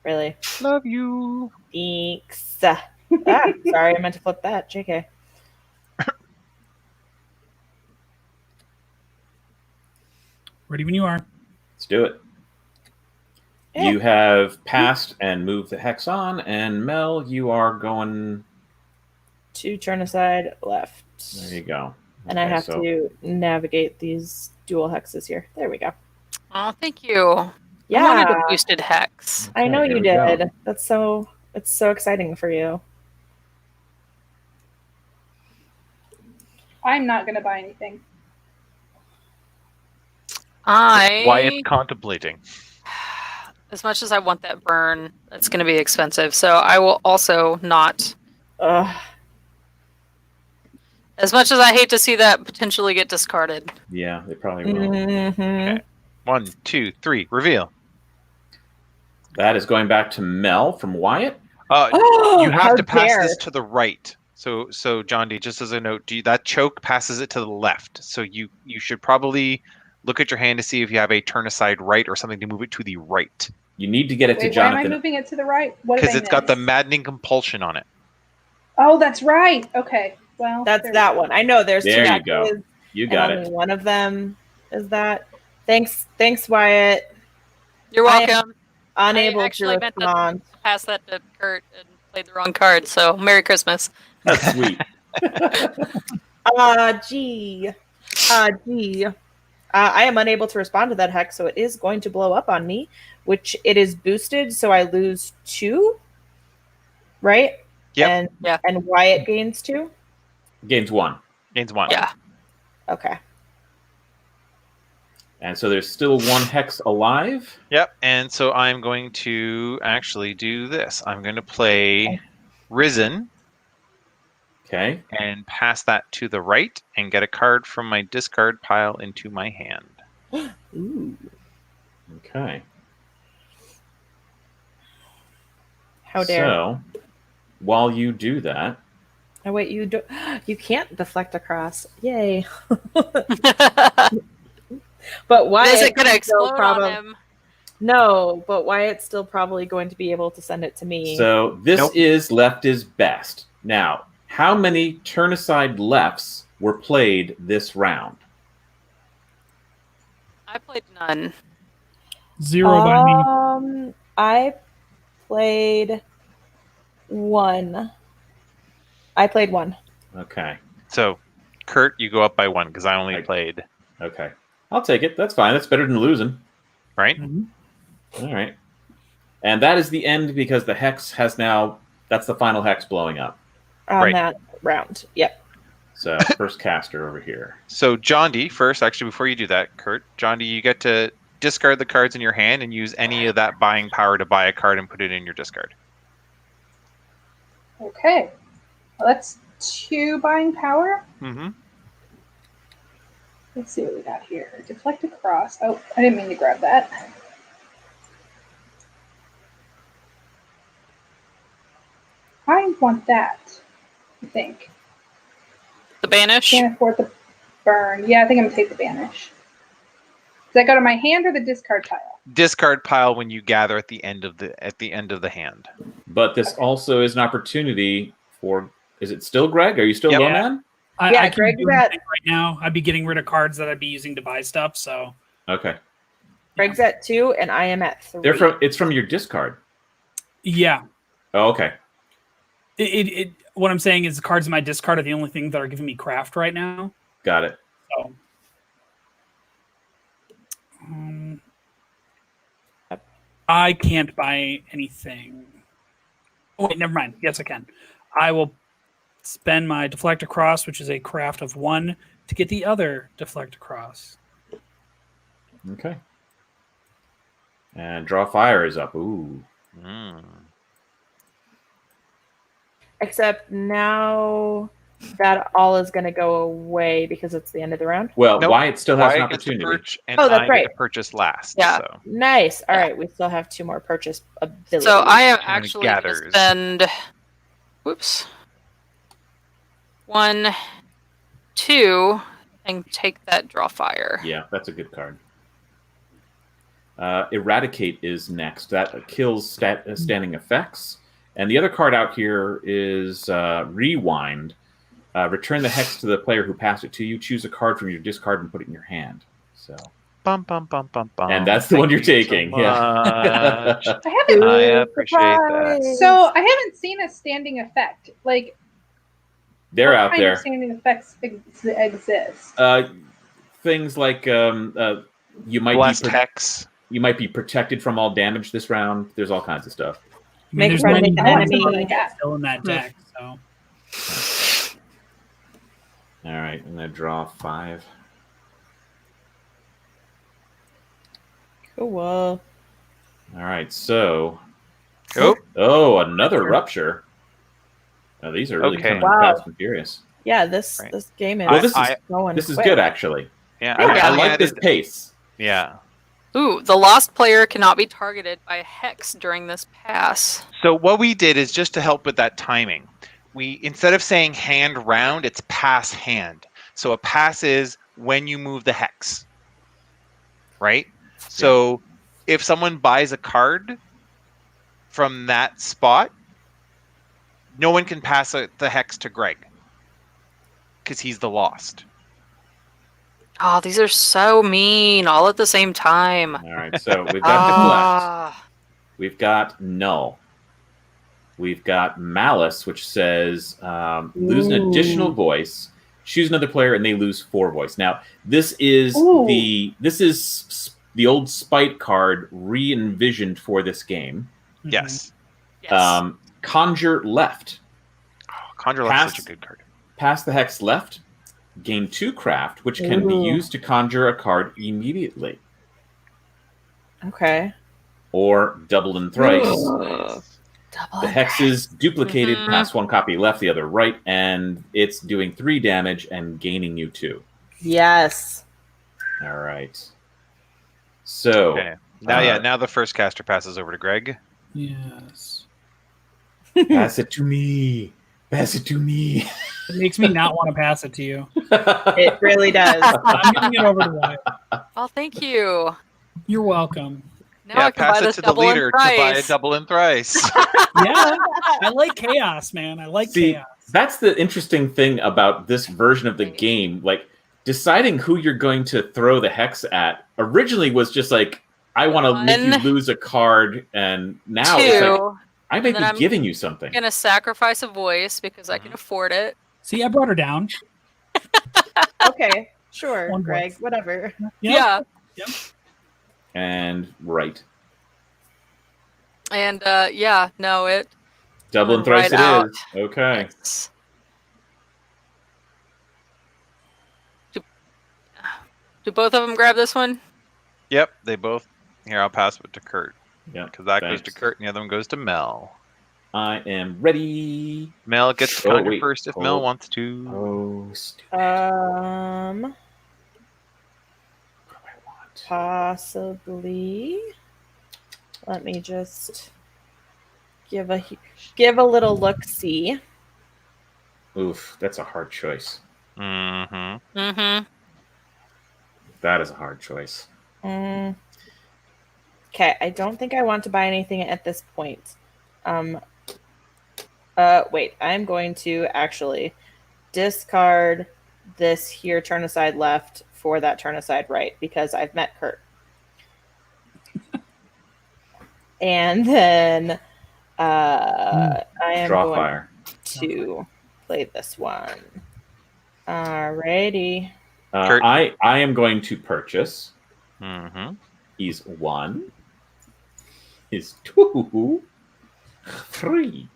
Really? Love you. Thanks. Sorry, I meant to flip that. JK. Ready when you are. Let's do it. Yeah. You have passed and moved the hex on, and Mel, you are going... 2 turn aside left. There you go. And I have to navigate these dual hexes here. There we go. Oh, thank you. Yeah. I wanted a boosted hex. I know here you we go. did. It's so exciting for you. I'm not going to buy anything. Wyatt's contemplating. As much as I want that burn, that's going to be expensive. So I will also not. As much as I hate to see that potentially get discarded. Yeah, they probably will. Okay. 1, 2, 3. Reveal. That is going back to Mel from Wyatt. You have to pass this to the right. So John D, just as a note, that choke passes it to the left. So you should probably look at your hand to see if you have a turn aside right or something to move it to the right. You need to get it to Jonathan. Why am I moving it to the right? Because it's got the maddening compulsion on it. Oh, that's right. Okay. Well, that's that one. I know there's there two. You go. You got it. One of them is that. Thanks, Wyatt. You're welcome. Unable to respond. Pass that to Kurt and played the wrong card. So Merry Christmas. That's sweet. Gee. I am unable to respond to that hex, so it is going to blow up on me, which it is boosted, so I lose 2. Right? Yep. And Wyatt gains 2? Gains 1. Gains 1. Yeah. Okay. And so there's still 1 hex alive. Yep. And so I'm going to actually do this. I'm going to play Risen. Okay. And pass that to the right and get a card from my discard pile into my hand. Ooh. Okay. How dare. So, while you do that. Oh, wait, you can't deflect across. Yay. But Wyatt is it going to explode on him? No, but Wyatt's still probably going to be able to send it to me. So this is left is best. Now, how many turn-aside lefts were played this round? I played none. 0 by me. I played 1. I played 1. Okay. So, Kurt, you go up by 1 because I only played. Okay. I'll take it. That's fine. That's better than losing. Right? Mm-hmm. All right. And that is the end because the hex has now... That's the final hex blowing up. On that round. Yep. So, first caster over here. So, John D, first, actually, before you do that, Kurt, John D, you get to discard the cards in your hand and use any of that buying power to buy a card and put it in your discard. Okay. Well, that's 2 buying power. Mm-hmm. Let's see what we got here. Deflect across. Oh, I didn't mean to grab that. I want that, I think. The banish? Can't afford the burn. Yeah, I think I'm going to take the banish. Does that go to my hand or the discard pile? Discard pile when you gather at the end of the hand. But this also is an opportunity for... Is it still Greg? Are you still low man? I can't do anything right now. I'd be getting rid of cards that I'd be using to buy stuff. So okay. Greg's at 2 and I am at 3. It's from your discard. Yeah. Oh, okay. What I'm saying is the cards in my discard are the only thing that are giving me craft right now. Got it. So I can't buy anything. Oh wait, never mind. Yes, I can. I will spend my deflect across, which is a craft of 1, to get the other deflect across. Okay. And draw fire is up. Ooh. Except now that all is going to go away because it's the end of the round. Well, nope. Wyatt still has an opportunity. That's right. Get to purchase last. Yeah. So. Nice. All right. We still have 2 more purchase abilities. So I am actually going to spend... Whoops. 1, 2, and take that draw fire. Yeah, that's a good card. Eradicate is next. That kills standing effects. And the other card out here is Rewind. Return the hex to the player who passed it to you. Choose a card from your discard and put it in your hand. So. Bum, bum, bum, bum, bum. And that's the one you're taking. So yeah. I appreciate that. So I haven't seen a standing effect. Like, they're out there. Standing effects exist. Things like you might Blessed hex. You might be protected from all damage this round. There's all kinds of stuff. Make friend with an enemy still in that deck. So. All right, I'm gonna draw 5. Cool. All right, so Oh, another rupture. Oh, these are really Okay. coming fast and furious. Yeah, this Right. this game is Well, going this is quick. good actually. Yeah, I only like this added- pace. Yeah. Ooh, the lost player cannot be targeted by a hex during this pass. So what we did is just to help with that timing. We instead of saying hand round, it's pass hand. So a pass is when you move the hex. Right? So if someone buys a card from that spot, no one can pass the hex to Greg because he's the lost. Oh, these are so mean, all at the same time. All right, so we've got deflect. Ah, We've got null. We've got malice, which says lose an additional voice, choose another player, and they lose 4 voice. Now, this is the old spite card re-envisioned for this game. Yes. yes. Conjure left. Oh, Conjure Left's such a good card. Pass the hex left. Gain 2 craft, which can be used to conjure a card immediately. Okay. Or double and thrice. Double The hex is duplicated, Mhm. pass 1 copy left, the other right, and it's doing 3 damage and gaining you 2. Yes. All right. So Okay. Now the first caster passes over to Greg. Yes. pass it to me. Pass it to me. It makes me not want to pass it to you. It really does. I'm giving it over to Wyatt. Oh, thank you. You're welcome. Now I can pass buy it this to the double and leader to buy a thrice. double and thrice. Yeah, I like chaos, man. I like See, chaos. that's the interesting thing about this version of the game. Like, deciding who you're going to throw the hex at originally was just like, I want to make you 1, lose a card, and now it's 2. like, I may and then be I'm giving you something. I'm gonna sacrifice a voice because I can afford it. See, I brought her down. Okay. Sure, One Greg. voice. Whatever. Yeah. And right. And no, it Double and Right thrice it out. is. Okay. Yes. Do both of them grab this one? Yep, they both. Here, I'll pass it to Kurt. Yeah. Because that goes to thanks. Kurt and the other one goes to Mel. I am ready. Mel gets to Oh, conjure wait. first if Hold. Mel wants to. Oh, stupid. Um, What do I want? possibly. Let me just give a little look. See. Oof, that's a hard choice. Mm-hmm. Mm-hmm. That is a hard choice. Okay, I don't think I want to buy anything at this point. Wait, I'm going to actually discard this here turn aside left for that turn aside right because I've met Kurt. And then I am Draw going fire. to play this one. Alrighty. Kurt. I am going to purchase. Mm-hmm. He's 1. He's 2. 3.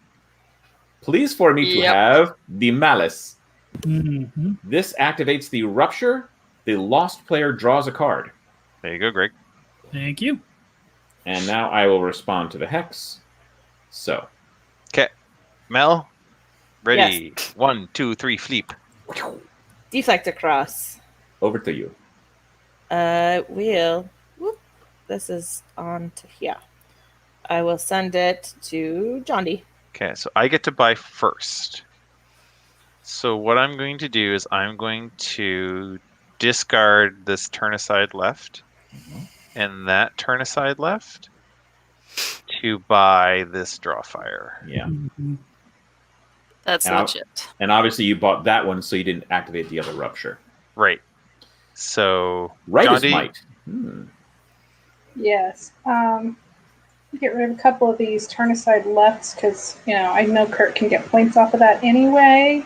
Please for me to Yep. have the malice. Mm-hmm. This activates the rupture. The lost player draws a card. There you go, Greg. Thank you. And now I will respond to the hex. So. Okay. Mel, ready. 1, 2, 3, flip. Deflect across. Over to you. Whoop. This is on to here. I will send it to John D. Okay, so I get to buy first. So what I'm going to do is I'm going to discard this turn aside left and that turn aside left to buy this draw fire. Yeah. Mhm. That's Now- legit. And obviously you bought that one, so you didn't activate the other rupture. Right. So Right John is D, might. Yes. Get rid of a couple of these turn aside lefts because I know Kurt can get points off of that anyway.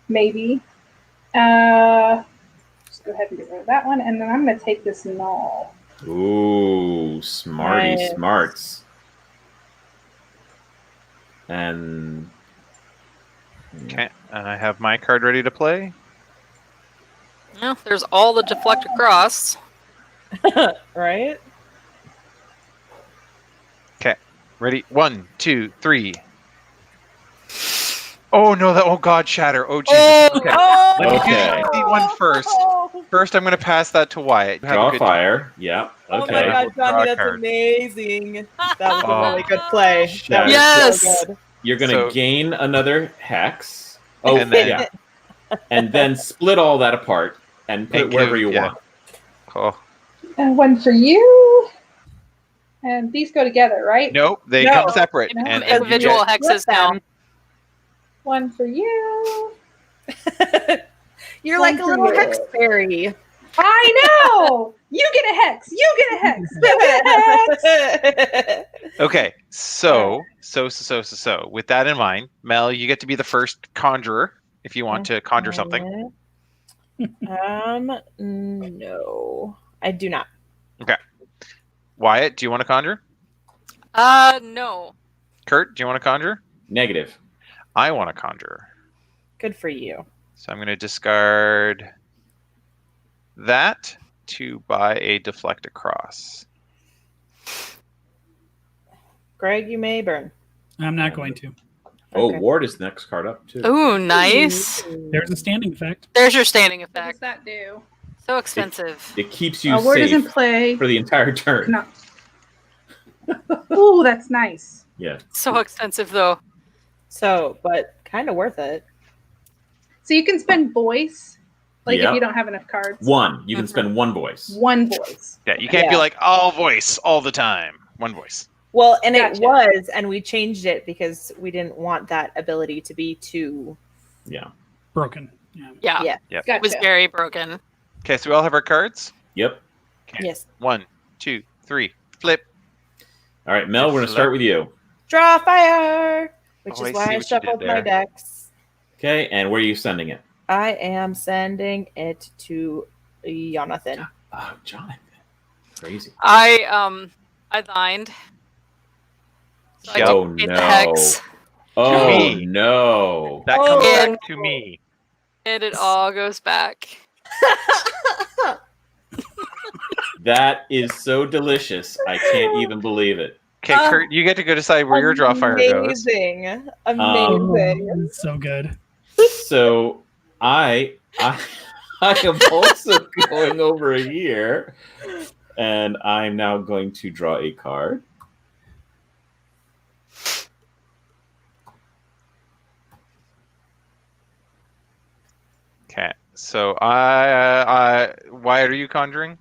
Maybe. Just go ahead and get rid of that one, and then I'm going to take this null. Ooh, smarty Nice. smarts. And Okay, and I have my card ready to play. Well, there's all the deflect across. Right? Okay, ready? 1, 2, 3. Oh no! Oh God! Shatter! Oh Jesus! Okay. Let me do Okay. the one first. First, I'm going to pass that to Wyatt. Have a Draw good fire. Yeah. Oh Okay. my god, We'll draw Johnny, a that's card. amazing. That was a Oh. really good play. That was Yes! so good. You're going to So- gain another hex. Oh, And then- yeah. And then split all that apart and put And it wherever give- you yeah. want. Oh. And one for you. And these go together, right? Nope, they No. come separate. They And become individual Flip hexes now. them. One for you. You're One like a for little you. hex fairy. I know. You get a hex. You get a hex. You get a hex. Okay, so with that in mind, Mel, you get to be the first conjurer if you want to conjure something. No, I do not. Wyatt, do you want to conjure? No. Kurt, do you want to conjure? Negative. I want to conjure. Good for you. So I'm going to discard that to buy a deflect across. Greg, you may burn. I'm not going to. Oh, Okay. Ward is next card up, too. Ooh, nice. There's a standing effect. There's your standing What does effect. that do? So expensive. It keeps you Word safe doesn't play. for the entire turn. No. Ooh, that's nice. Yeah. So expensive, though. So, but kind of worth it. So you can spend voice, like Yeah. if you don't have enough cards. One. You can spend one voice. One voice. Yeah, you can't be Yeah. like, all voice all the time. One voice. Well, and Gotcha. it was, and we changed it because we didn't want that ability to be too. Yeah. Broken. Yeah. Yeah. Yeah. Yep. It was Gotcha. very broken. Okay, so we all have our cards? Yep. Okay. Yes. 1, 2, 3. Flip. All right, Mel, we're going to start with you. Draw fire, which Oh, I is why see I what you did shuffled my there. decks. Okay, and where are you sending it? I am sending it to Jonathan. Oh, Jonathan. Crazy. I dined. So I Oh, duplicate no. the hex, Oh, me. no. That Oh, comes and- back to me. and it all goes back. That is so delicious. I can't even believe it. Okay, Kurt, you get to go decide where your draw fire goes. Amazing. Um, Amazing. So good. So I am also going over here, and I'm now going to draw a card. Okay, so Wyatt, are you conjuring?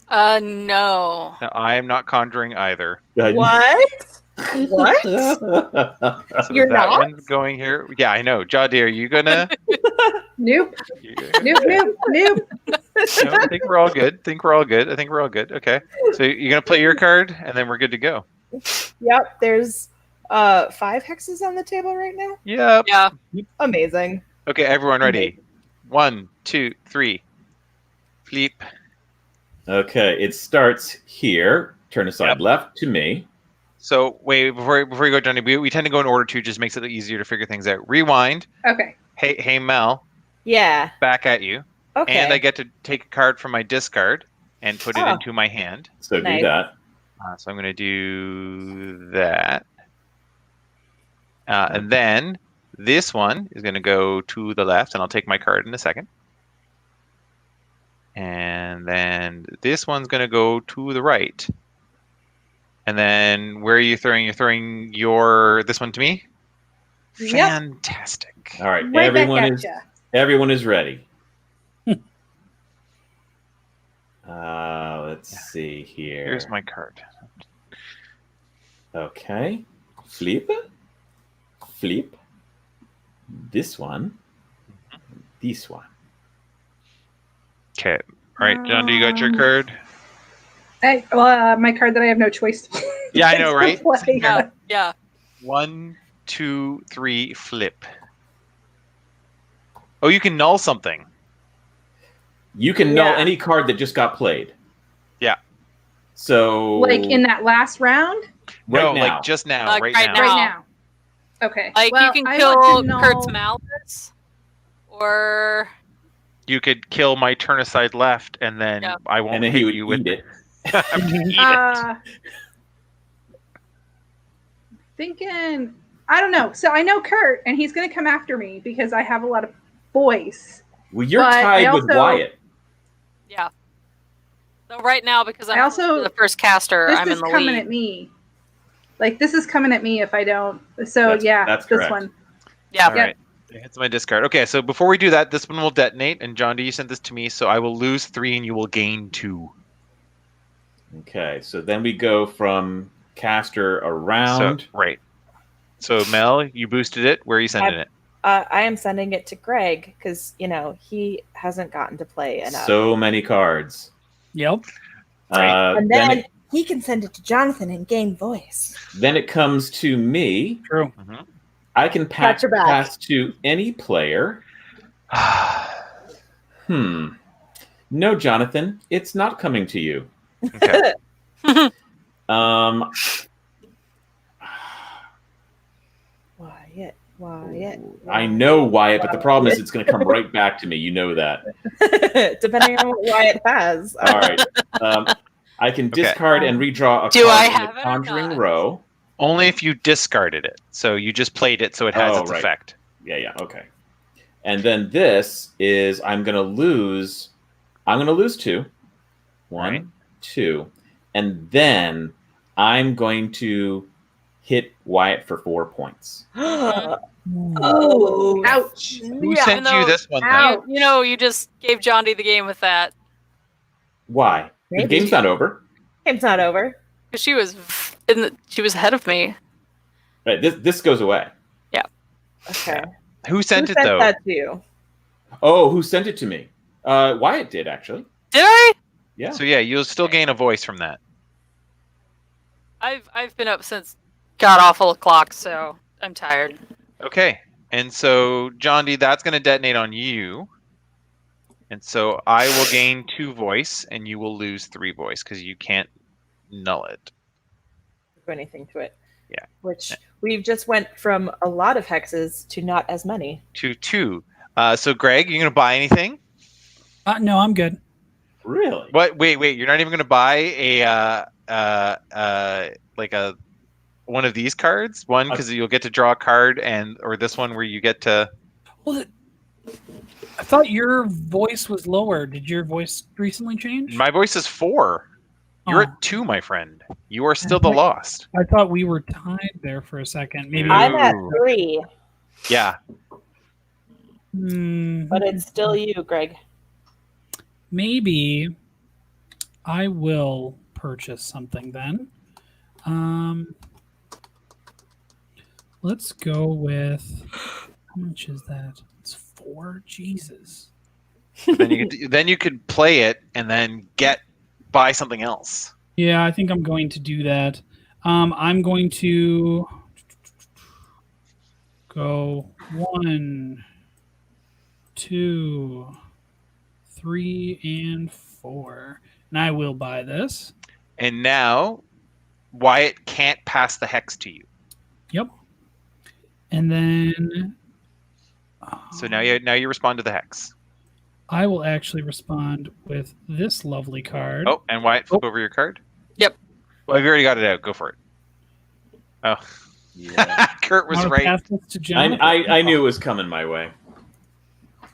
No. No, I am not conjuring either. What? What? So You're that not? one's going here. Yeah, I know. Jody, are you gonna? Nope. you- Nope. Nope. Nope. No, I think we're all good. I think we're all good. Okay, so you're gonna play your card, and then we're good to go. Yep. There's 5 hexes on the table right now. Yep. Yeah. Amazing. Okay, everyone ready? 1, 2, 3. Flip. Okay, it starts here. Turn aside Yep. left to me. So wait, before you go, Johnny, we tend to go in order too, just makes it easier to figure things out. Rewind. Okay. Hey Mel, Yeah. back at you. Okay. And I get to take a card from my discard and put it Oh. into my hand. So Nice. do that. So I'm going to do that. And then this one is going to go to the left, and I'll take my card in a second. And then this one's going to go to the right. And then where are you throwing? You're throwing this one to me? Yep. Fantastic. All right, Right everyone back is at ya. everyone is ready. Let's see here. Here's my card. Okay. Flip. Flip. This one. This one. Okay. All right, John, do you got your card? My card that I have no choice to Yeah, I know, right? play. Yeah. Yeah. 1, 2, 3, flip. Oh, you can null something. You can null Yeah. any card that just got played. Yeah. So Like in that last round? right No, now. like just now, Like right right now. now. Right now. Okay. Like well, you can I kill want to know... Kurt's malice, or You could kill my turn aside left, and then Yeah. I won't And then hit he would you with eat it. eat it. Thinking, I don't know. So I know Kurt, and he's going to come after me because I have a lot of voice. Well, you're But I tied with also- Wyatt. yeah. So right now, because I'm I also- the first caster, This I'm in is the coming lead. at me. Like, this is coming at me if I don't. So, That's this correct. one. Yeah. All right. It's my discard. Okay, so before we do that, this one will detonate. And John D, you sent this to me, so I will lose 3 and you will gain 2. Okay, so then we go from caster around. So, right. So Mel, you boosted it. Where are you sending it? I am sending it to Greg because he hasn't gotten to play enough. So many cards. Yep. And then he can send it to Jonathan and gain voice. Then it comes to me. True. Mm-hmm. I can Got your back. pass to any player. No, Jonathan, it's not coming to you. Okay. Wyatt. I know Wyatt, but the problem is it's going to come right back to me. You know that. Depending on what Wyatt has. All right. I can discard and redraw a Do card I in have the it or Conjuring not? row. Only if you discarded it. So you just played it, so it has its right. effect. Yeah, okay. And then this is I'm going to lose 2. 1, Right. 2. And then I'm going to hit Wyatt for 4 points. Oh, ouch. Who sent you this one, then? You just gave John D the game with that. Why? Maybe. The game's not over. Game's not over. Because she was ahead of me. Right, this goes away. Okay. Who sent it, sent though? that to you? Oh, who sent it to me? Wyatt did, actually. Did I? Yeah. So yeah, you'll still gain a voice from that. I've been up since god awful o'clock, so I'm tired. Okay. And so, John D, that's going to detonate on you. And so I will gain 2 voice, and you will lose 3 voice, because you can't null it. Do anything to it. Yeah. Which we've just went from a lot of hexes to not as many. To 2. So, Greg, you going to buy anything? No, I'm good. Really? What? Wait. You're not even going to buy one of these cards? One, because you'll get to draw a card, or this one where you get to... Well, I thought your voice was lower. Did your voice recently change? My voice is 4. You're at 2, my friend. You are still the lost. I thought we were tied there for a second. Maybe I'm at 3. Yeah. But it's still you, Greg. Maybe I will purchase something then. Let's go with, how much is that? It's 4. Jesus. then you could play it and then buy something else. Yeah, I think I'm going to do that. I'm going to go 1, 2, 3, and 4. And I will buy this. And now Wyatt can't pass the hex to you. Yep. And then So now you respond to the hex. I will actually respond with this lovely card. Oh, and Wyatt, flip over your card. Yep. Well, you've already got it out. Go for it. Oh. Yeah. Kurt was I'll right. pass this to Jonathan. I knew it was coming my way.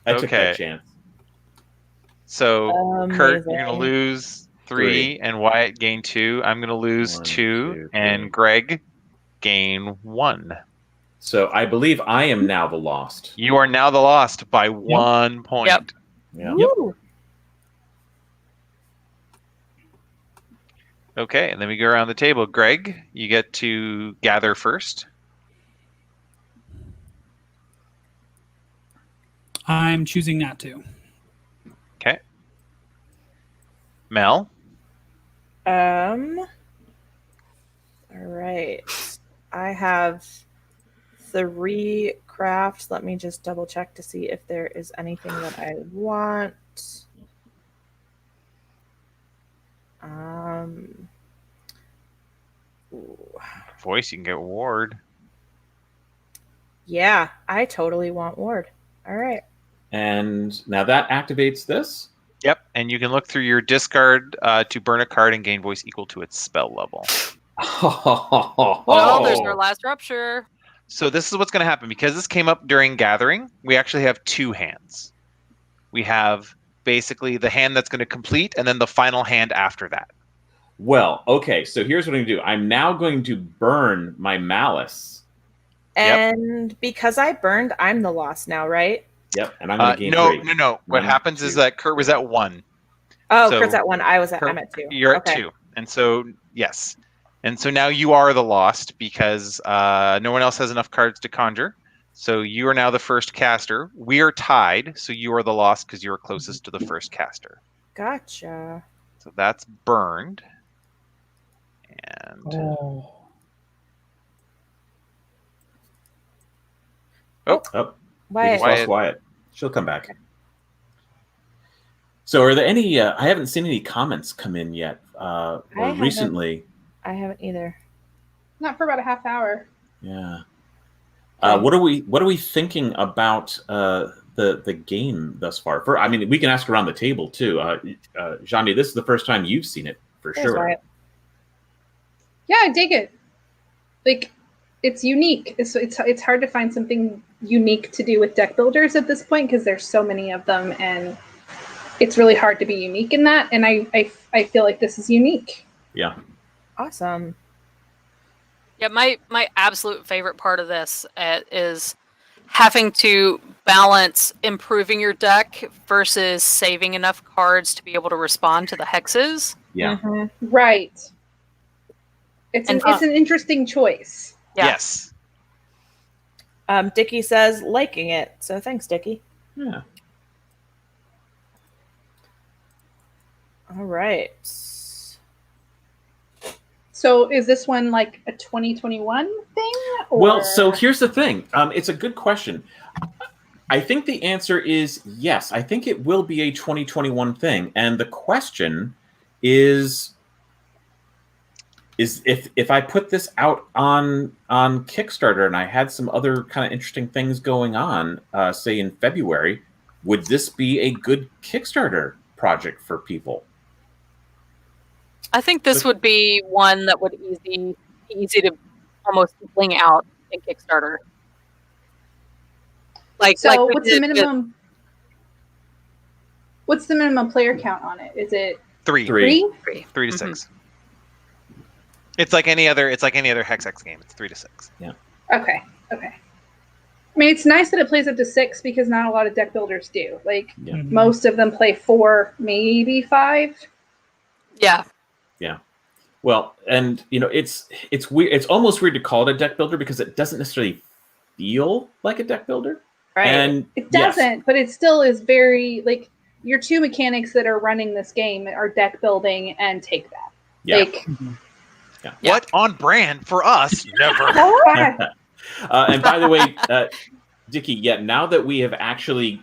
I took that chance. So, Kurt, Amazing. you're going to lose 3, and Wyatt gain 2. I'm going to lose 1, 2, 2, and 3. Greg gain 1. So I believe I am now the lost. You are now the lost by 1 point. Yep. Yeah. Woo! Okay, and then we go around the table. Greg, you get to gather first. I'm choosing not to. Okay. Mel? All right. I have 3 crafts. Let me just double check to see if there is anything that I want. Voice, you can get ward. Yeah, I totally want Ward. All right. And now that activates this. Yep, and you can look through your discard to burn a card and gain voice equal to its spell level. Well, there's our last rupture. So this is what's going to happen. Because this came up during Gathering, we actually have two hands. We have basically the hand that's going to complete, and then the final hand after that. Well, okay, so here's what I'm going to do. I'm now going to burn my Malice. And because I burned, I'm the lost now, right? Yep, and I'm going to gain 3. No. What happens is that Kurt was at 1. Oh, So Kurt's at 1. I'm at 2. You're at 2. And so, yes. And so now you are the lost because no one else has enough cards to conjure. So you are now the first caster. We are tied, so you are the lost because you are closest to the first caster. Gotcha. So that's burned. And Wyatt. Lost Wyatt. She'll come back. So are there any I haven't seen any comments come in yet recently. I haven't either. Not for about a half hour. Yeah. What are we thinking about the game thus far? I mean, we can ask around the table too. Jandi, this is the first time you've seen it for sure. Wyatt. Yeah, I dig it. Like, it's unique. It's hard to find something unique to do with deck builders at this point because there's so many of them, and it's really hard to be unique in that. And I feel like this is unique. Yeah. Awesome. Yeah, my absolute favorite part of this is having to balance improving your deck versus saving enough cards to be able to respond to the hexes. Yeah. Mm-hmm. Right. It's an interesting choice. Yeah. Yes. Dickie says liking it. So thanks, Dickie. Yeah. All right. So is this one like a 2021 thing? Or... Well, so here's the thing. It's a good question. I think the answer is yes. I think it will be a 2021 thing. And the question is if I put this out on Kickstarter and I had some other kind of interesting things going on, say in February, would this be a good Kickstarter project for people? I think this would be one that would be easy to almost bling out in Kickstarter. So what's the minimum? What's the minimum player count on it? Is it 3? 3? 3 to 6. It's like any other Hex Hex game. It's 3 to 6. Yeah. Okay. I mean, it's nice that it plays up to 6 because not a lot of deck builders do. Like most of them play 4, maybe 5. Yeah. Yeah. Well, and it's weird. It's almost weird to call it a deck builder because it doesn't necessarily feel like a deck builder. Right. And it doesn't, but it still is very like your two mechanics that are running this game are deck building and take that. Yeah. Like, Yeah. What on brand for us? Never. And by the way, Dickie, now that we have actually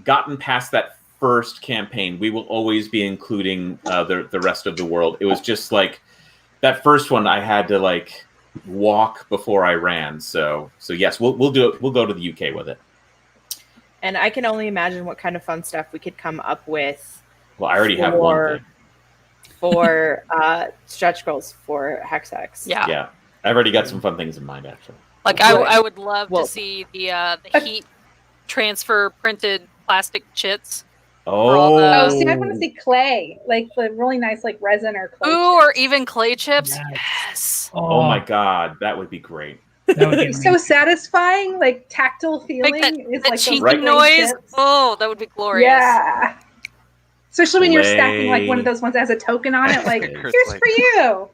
gotten past that first campaign, we will always be including the rest of the world. It was just like that first one I had to walk before I ran. So yes, we'll do it. We'll go to the UK with it. And I can only imagine what kind of fun stuff we could come up with. Well, I already have one thing. For stretch goals for Hex Hex. Yeah. I've already got some fun things in mind, actually. I would love to see the heat transfer printed plastic chits. Oh, see, I want to see clay, like the really nice resin or clay. Ooh, or even clay chips. Yes. Oh my God, that would be great. That would be so satisfying, tactile feeling. That cheeky noise. Chips. Oh, that would be glorious. Yeah. Especially when you're stacking one of those ones that has a token on it, here's for you.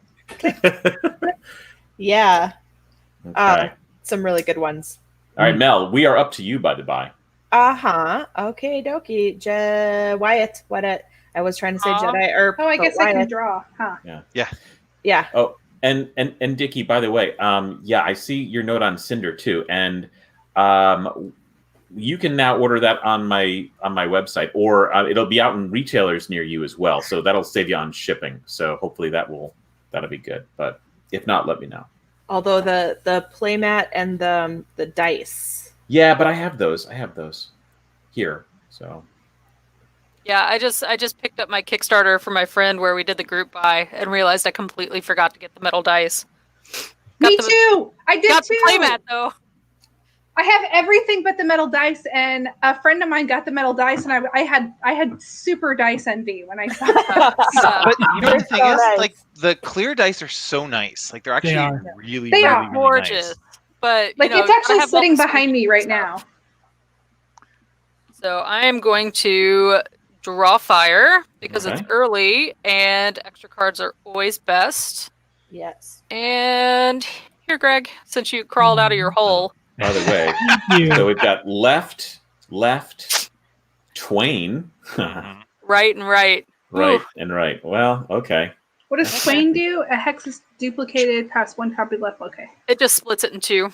Yeah. Okay. Some really good ones. All right, Mel, we are up to you, by the by. Okay, dokie. Wyatt, what I was trying to say Jedi I guess Wyatt. I can draw, huh? Yeah. Oh, and Dickie, by the way, I see your note on Cinder too, and you can now order that on my website, or it'll be out in retailers near you as well. So that'll save you on shipping. So hopefully that'll be good. But if not, let me know. Although the playmat and the dice. Yeah, but I have those. I have those here. So Yeah, I just picked up my Kickstarter for my friend where we did the group buy and realized I completely forgot to get the metal dice. Me too. I did got too. The playmat though. I have everything but the metal dice, and a friend of mine got the metal dice, and I had super dice envy when I saw that. But you know the thing so is, nice. like the clear dice are so nice. Like they're actually really, They really, are really Gorgeous. nice. But Like you know, it's actually gotta have all sitting the behind me right stuff. now. So I am going to draw fire because Okay. it's early and extra cards are always best. Yes. And here, Greg, since you crawled out of your hole. by the way, Thank you. so we've got left, Twain, Mhm. Right and right. right, Ooh. and right. Well, okay. What does Twain do? A hex is duplicated past one copy left. Okay. It just splits it in two.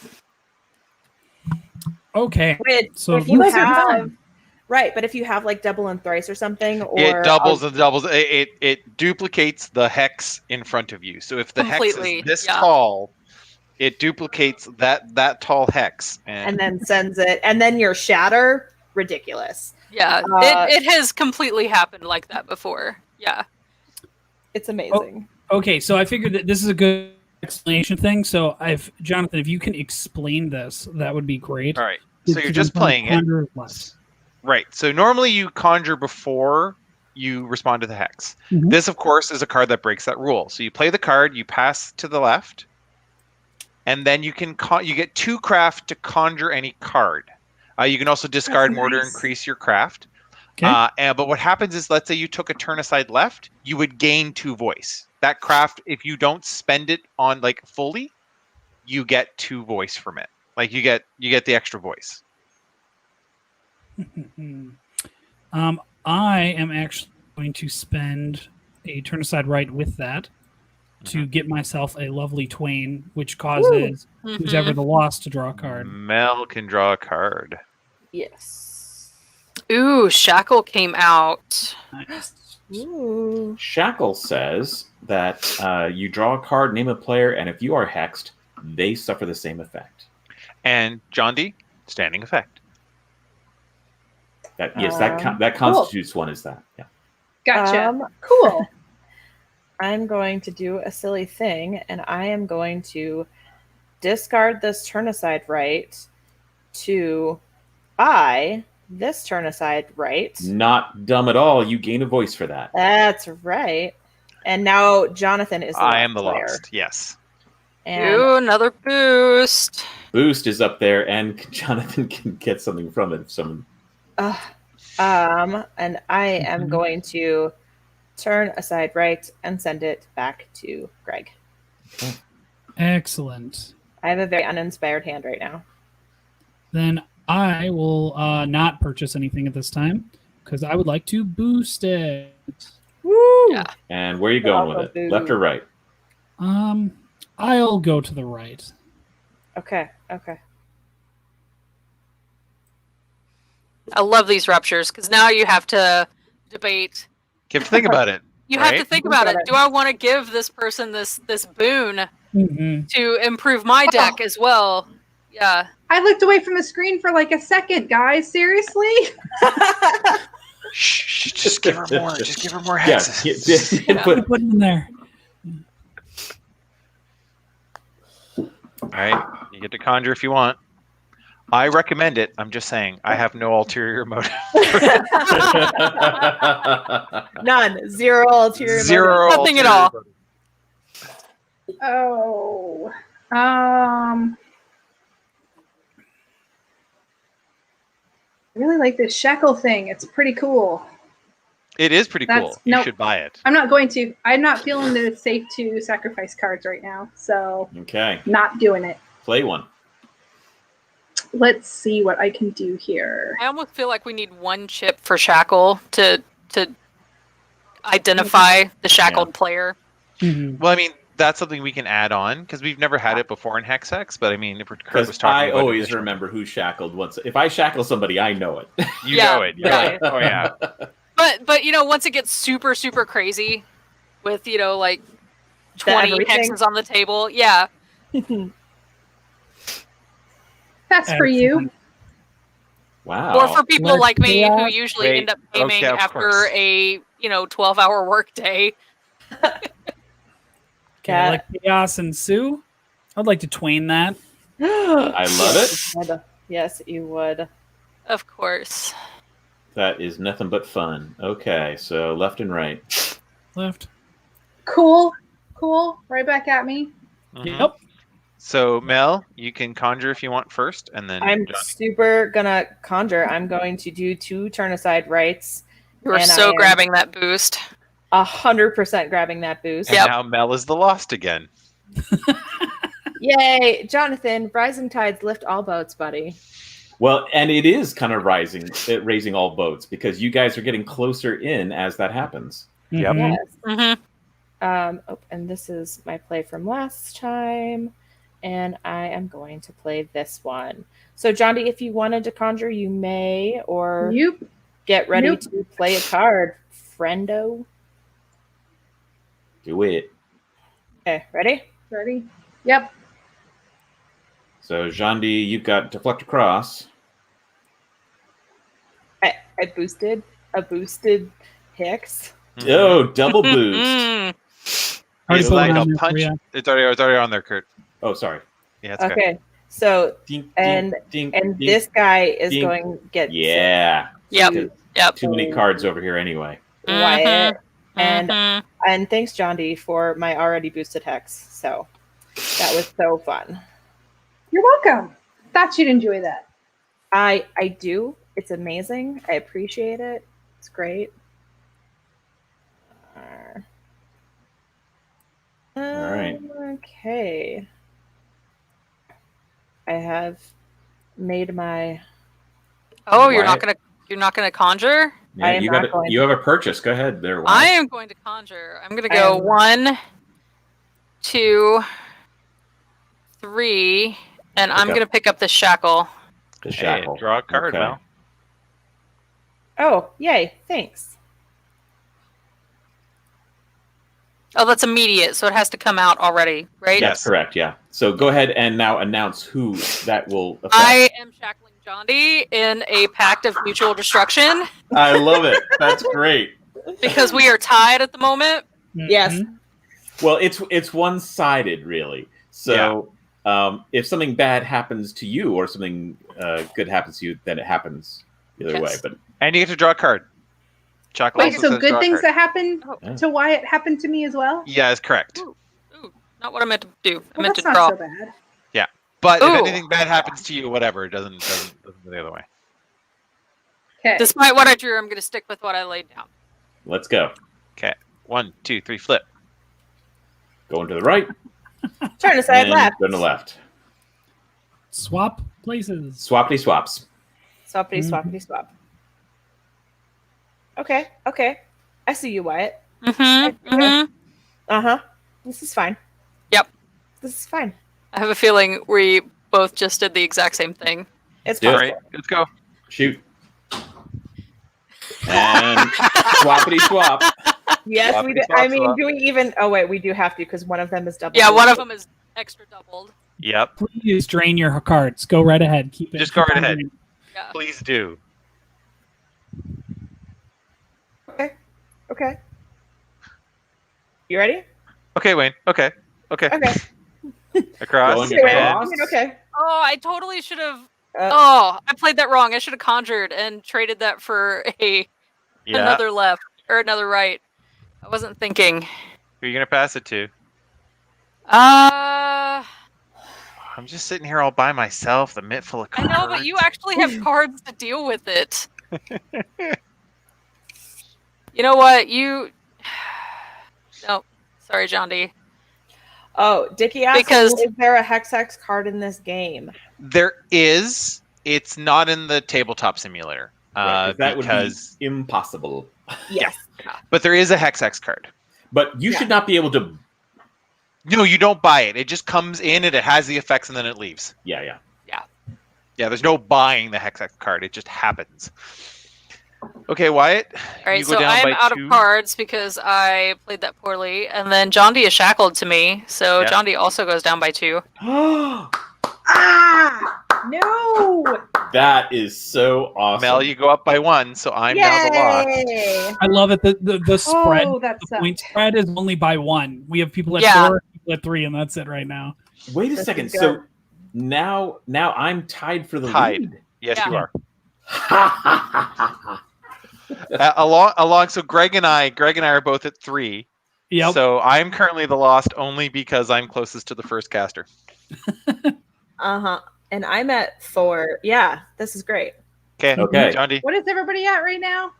Okay. Which, So if you those are have fun. right, but if you have like double and thrice or something, or It doubles and doubles. It duplicates the hex in front of you. So if the Completely, hex is this yeah. tall, it duplicates that tall hex. and then sends it, and then your shatter, ridiculous. Yeah, it has completely happened like that before. Yeah. It's amazing. Okay, so I figured that this is a good explanation thing. So Jonathan, if you can explain this, that would be great. all right. So you're just playing it. Right. So normally you conjure before you respond to the hex. Mhm. This, of course, is a card that breaks that rule. So you play the card, you pass to the left, and then you can you get 2 craft to conjure any card. You can also discard more to increase your craft. Okay. But what happens is, let's say you took a turn aside left, you would gain 2 voice. That craft, if you don't spend it on like fully, you get 2 voice from it. Like you get the extra voice. I am actually going to spend a turn aside right with that to get myself a lovely Twain, which causes who's ever the loss to draw a card. Mel can draw a card. Yes. Ooh, Shackle came out. Nice. Ooh. Shackle says that you draw a card, name a player, and if you are hexed, they suffer the same effect. And John D, standing effect. That constitutes one as that. Yeah. Gotcha. Cool. I'm going to do a silly thing, and I am going to discard this turn aside right to buy this turn aside right. Not dumb at all. You gain a voice for that. That's right. And now Jonathan is the I am the player. lost. Yes. And Ooh, another boost. Boost is up there, and Jonathan can get something from it. If someone. and I am going to turn aside right and send it back to Greg. Excellent. I have a very uninspired hand right now. Then I will not purchase anything at this time because I would like to boost it. Woo! Yeah. And where are you going with it? Left or right? I'll go to the right. Okay. I love these ruptures because now you have to debate. You have to think about it. You have to think about it. Do I want to give this person this boon to improve my deck as well? Yeah. I looked away from the screen for like a second, guys. Seriously? Shh, just give her more. Just give her more hexes. Put it in there. All right, you get to conjure if you want. I recommend it. I'm just saying, I have no ulterior motive. None. Zero ulterior motive. Zero. Nothing at all. Oh. I really like this shackle thing. It's pretty cool. It is pretty cool. You no, should buy it. I'm not going to. I'm not feeling that it's safe to sacrifice cards right now. So Okay. not doing it. Play one. Let's see what I can do here. I almost feel like we need one chip for Shackle to identify the shackled player. Well, I mean, that's something we can add on because we've never had it before in Hex Hex. But I mean, if Kurt was talking I about always additional- remember who shackled once. If I shackle somebody, I know it. You Yeah, know it. You're right. like, oh yeah. But you know, once it gets super, super crazy with, you know, like 20 everything. hexes on the table, yeah. That's for you. Wow. Or for people like me who Chaos. usually end up gaming of after course. a 12-hour workday. Okay, like chaos and Sue. I'd like to twain that. I love it. Yes, you would. Of course. That is nothing but fun. Okay, so left and right. Left. Cool. Right back at me. Mhm. Yep. So Mel, you can conjure if you want first, and then I'm Johnny. super gonna conjure. I'm going to do 2 turn aside rights. You are And so I am grabbing that boost. 100% grabbing that boost. And now Mel is the lost again. Yay, Jonathan! Rising tides lift all boats, buddy. Well, and it is kind of raising all boats because you guys are getting closer in as that happens. Yep. Yes. Mm-hmm. And this is my play from last time, and I am going to play this one. So, John D, if you wanted to conjure, you may, or get ready to play a card, friendo. Do it. Okay, ready? Ready? Yep. So, Jandi, you've got Deflect Across. I boosted a boosted Hex. Oh, double boost. Mm-hmm. Already It's put it like on a there for punch. you. It's already on there, Kurt. Oh, sorry. Yeah, it's okay. Okay, so Ding, and ding, and ding, this guy is ding. going to get Yeah. Yep. Too many cards over here anyway. Wyatt. And Mhm. and thanks, John D, for my already boosted Hex. So that was so fun. You're welcome. Thought you'd enjoy that. I do. It's amazing. I appreciate it. It's great. All right. Okay. I have made my. Oh, you're not Wyatt. gonna conjure? Yeah, I am not going you have a purchase. Go ahead there. I Wyatt. am going to conjure. I'm gonna go 1, 2, 3, and I'm up. gonna pick up the shackle. The Hey, shackle. draw a card, Okay. Mel. Oh, yay! Thanks. Oh, that's immediate, so it has to come out already, right? That's correct. Yeah. So go ahead and now announce who that will affect. I am shackling Jondi in a pact of mutual destruction I love it. That's great. because we are tied at the moment. Yes. Mhm. Well, it's one-sided, really. So if something bad happens to you or something good happens to you, then it happens the other way. Yes. But And you get to draw a card. Chuck Wait, also so says good draw a things card. that happened Yeah. to Wyatt happened to me as well? Yeah, is correct. Ooh, not what I meant to do. I Well, meant that's to not draw. so bad. But Ooh. if anything bad happens to you, whatever, it doesn't go the other way. Okay. Despite what I drew, I'm going to stick with what I laid down. let's go. Okay. 1, 2, 3, flip. Going to the right. Turn aside and left. Going to the left. Swap places. Swappity swaps. Swappity Mhm. swappity swap. Okay. Okay. I see you, Wyatt. Mm-hmm. Mm-hmm. Uh-huh. This is fine. Yep. This is fine. I have a feeling we both just did the exact same thing. It's Do it. All possible. right, let's go. Shoot. And swappity swap. Yes, we do. Swappity I mean, swap. do we even? Oh wait, we do have to because one of them is double. Yeah, one of them is extra doubled. Yep. Please drain your cards. Go right ahead. Keep it. Just go keep right on ahead. draining. Yeah. Please do. Okay. Okay. You ready? Okay, Wayne. Okay. Okay. Across. Going Okay. across. Okay. Oh, I totally should have. Uh, Oh, I played that wrong. I should have conjured and traded that for Yeah. another left or another right. I wasn't thinking. Who are you gonna pass it to? Uh, I'm just sitting here all by myself, the mitt full of I cards. know, but you actually have cards to deal with it. You know what? No, sorry, John D. Oh, Dickie asked, Because- is there a Hex Hex card in this game? There is. It's not in the tabletop simulator. Right, 'cause that because would be impossible. Yes. but there is a Hex Hex card. But you should not be able to. No, you don't buy it. It just comes in and it has the effects and then it leaves. Yeah. Yeah, there's no buying the Hex Hex card. It just happens. Okay, Wyatt. All right, you go so down I'm by out 2. of cards because I played that poorly, and then John D is shackled to me, so Yeah. John D also goes down by 2. Ah! No! That is so awesome. Mel, you go up by 1, so I'm now the lost. Yay! I love it. The spread, Oh, that the point sucked. spread is only by 1. We have people at Yeah. 4, people at 3, and that's it right now. Wait a This second. is good. So now I'm tied for the Tied. lead. Yes, Yeah. you are. Along. So Greg and I are both at 3. Yep. So I'm currently the lost only because I'm closest to the first caster. And I'm at 4. Yeah, this is great. Okay. John D. What is everybody at right now?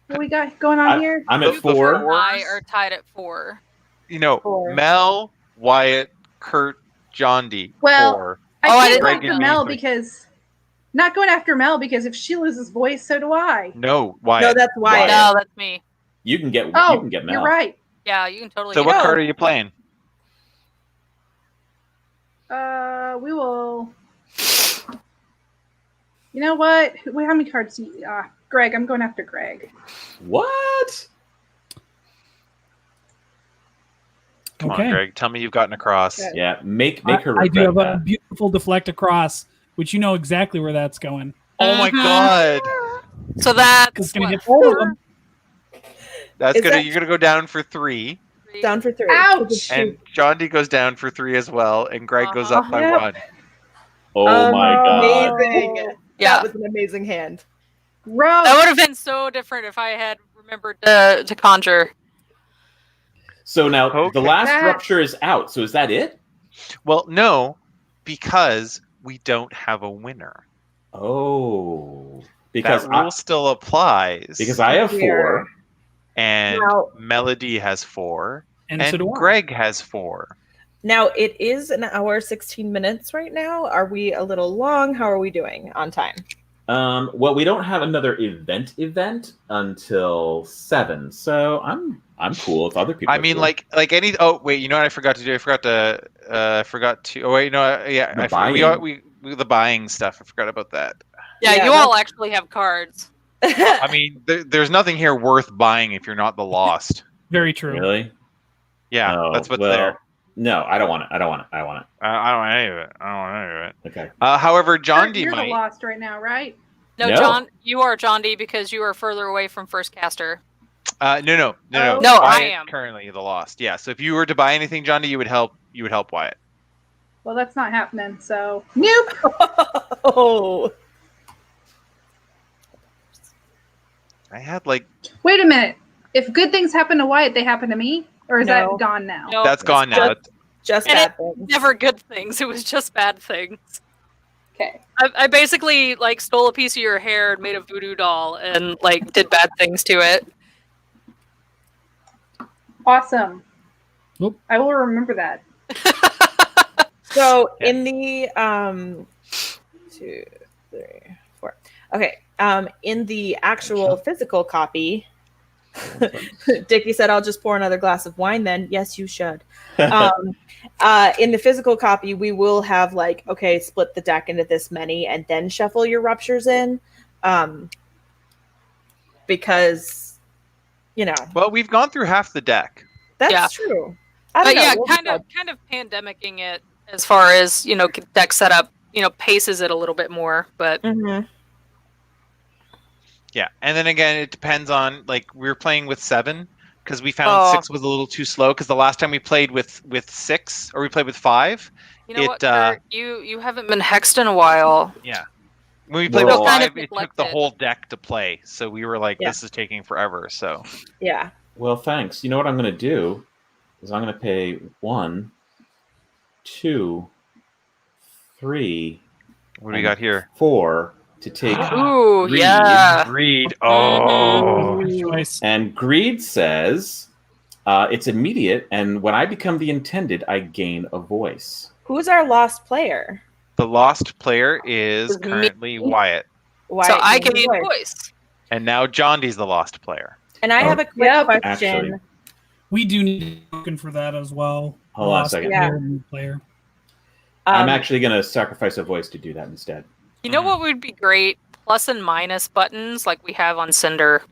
What we got going on here? I'm at You 4. and I are tied at 4. Four. Mel, Wyatt, Kurt, John D. Well, 4. I Oh, I can't didn't go know after that. Mel Three. because not going after Mel because if she loses voice, so do I. No, No, Wyatt. that's Wyatt. No, that's me. You can get Oh, Mel. you're right. Yeah, you can totally So get what No. card are you playing? We will. You know what? Wait, how many cards do you? Greg, I'm going after Greg. What? Come Okay. on, Greg. Tell me you've gotten across. Good. Yeah, make her I regret do have a that. beautiful deflect across, which you know exactly where that's going. Oh my Mhm. god. So that's It's gonna what, hit all of them. That's Is gonna that- you're gonna go down for 3. 3? Down for 3. Ouch! And John D goes down for 3 as well, and Greg goes up by Yep. 1. Oh my god. Amazing. Yeah. That was an amazing hand. Row. That would have been so different if I had remembered to conjure. So now Okay. the last That- rupture is out. So is that it? Well, no, because we don't have a winner. Oh, because That rule still applies. I have 4. Here. and Now- Melody has 4, And, and so do I. Greg has 4. Now it is an hour 16 minutes right now. Are we a little long? How are we doing on time? Well, we don't have another event until 7, so I'm cool if other people. I are mean, cool. like any. Oh wait, you know what I forgot to do? I forgot to. Oh wait, no, yeah, The we the buying stuff. I forgot about that. Yeah, Yeah, you all actually have cards. I mean, there's nothing here worth buying if you're not the lost. Very true. really? Yeah, Oh, that's what's well, there. No, I don't want it. I want it. I don't want any of it. I don't want any of it. Okay. However, John D You're the might. lost right now, right? No, No. John, you are John D because you are further away from first caster. No. Oh. No, I Wyatt am. currently the lost. Yeah. So if you were to buy anything, John D, you would help Wyatt. Well, that's not happening. So, nope. Oh, I had like Wait a minute. If good things happen to Wyatt, they happen to me, or is No. that gone now? No, that's gone now. just- just And bad things. never good things. It was just bad things. Okay. I basically like stole a piece of your hair and made a voodoo doll and like did bad things to it. Awesome. Oop. I will remember that. So Yeah. in the 2, 3, 4. Okay. In the actual physical copy, Dickie said, "I'll just pour another glass of wine." Then, yes, you should. In the physical copy, we will have like, okay, split the deck into this many, and then shuffle your ruptures in, because Well, we've gone through half the deck. that's Yeah. true. I don't But know. yeah, We'll kind of pandemicking it as far as deck setup. Paces it a little bit more, but Mhm. Yeah, and then again, it depends on like we were playing with 7 because we found 6 was a little too slow. Because the last time we played with 6 or we played with 5, you know what? It, Kurt? You haven't been hexed in a while. yeah, when we played Well, with kind of 5, it took the neglected. whole deck to play. So we were like, Yeah. this is taking forever. So Yeah. Well, thanks. You know what I'm going to do is I'm going to pay 1, 2, 3, what do we got here? 4 to take Ooh, Greed. yeah. Greed. Oh, Oh, good choice. And greed says it's immediate, and when I become the intended, I gain a voice. Who's our lost player? the lost player is Is me. currently Wyatt, Why So I gain gain voice? voice. and now John D's the lost player. And I Oh. have a quick Yep. question. Actually, We do need to look for that as well. Hold on a Lost second. player, Yeah. new player. I'm actually going to sacrifice a voice to do that instead. You know what would be great? plus and minus buttons like we have on Cinder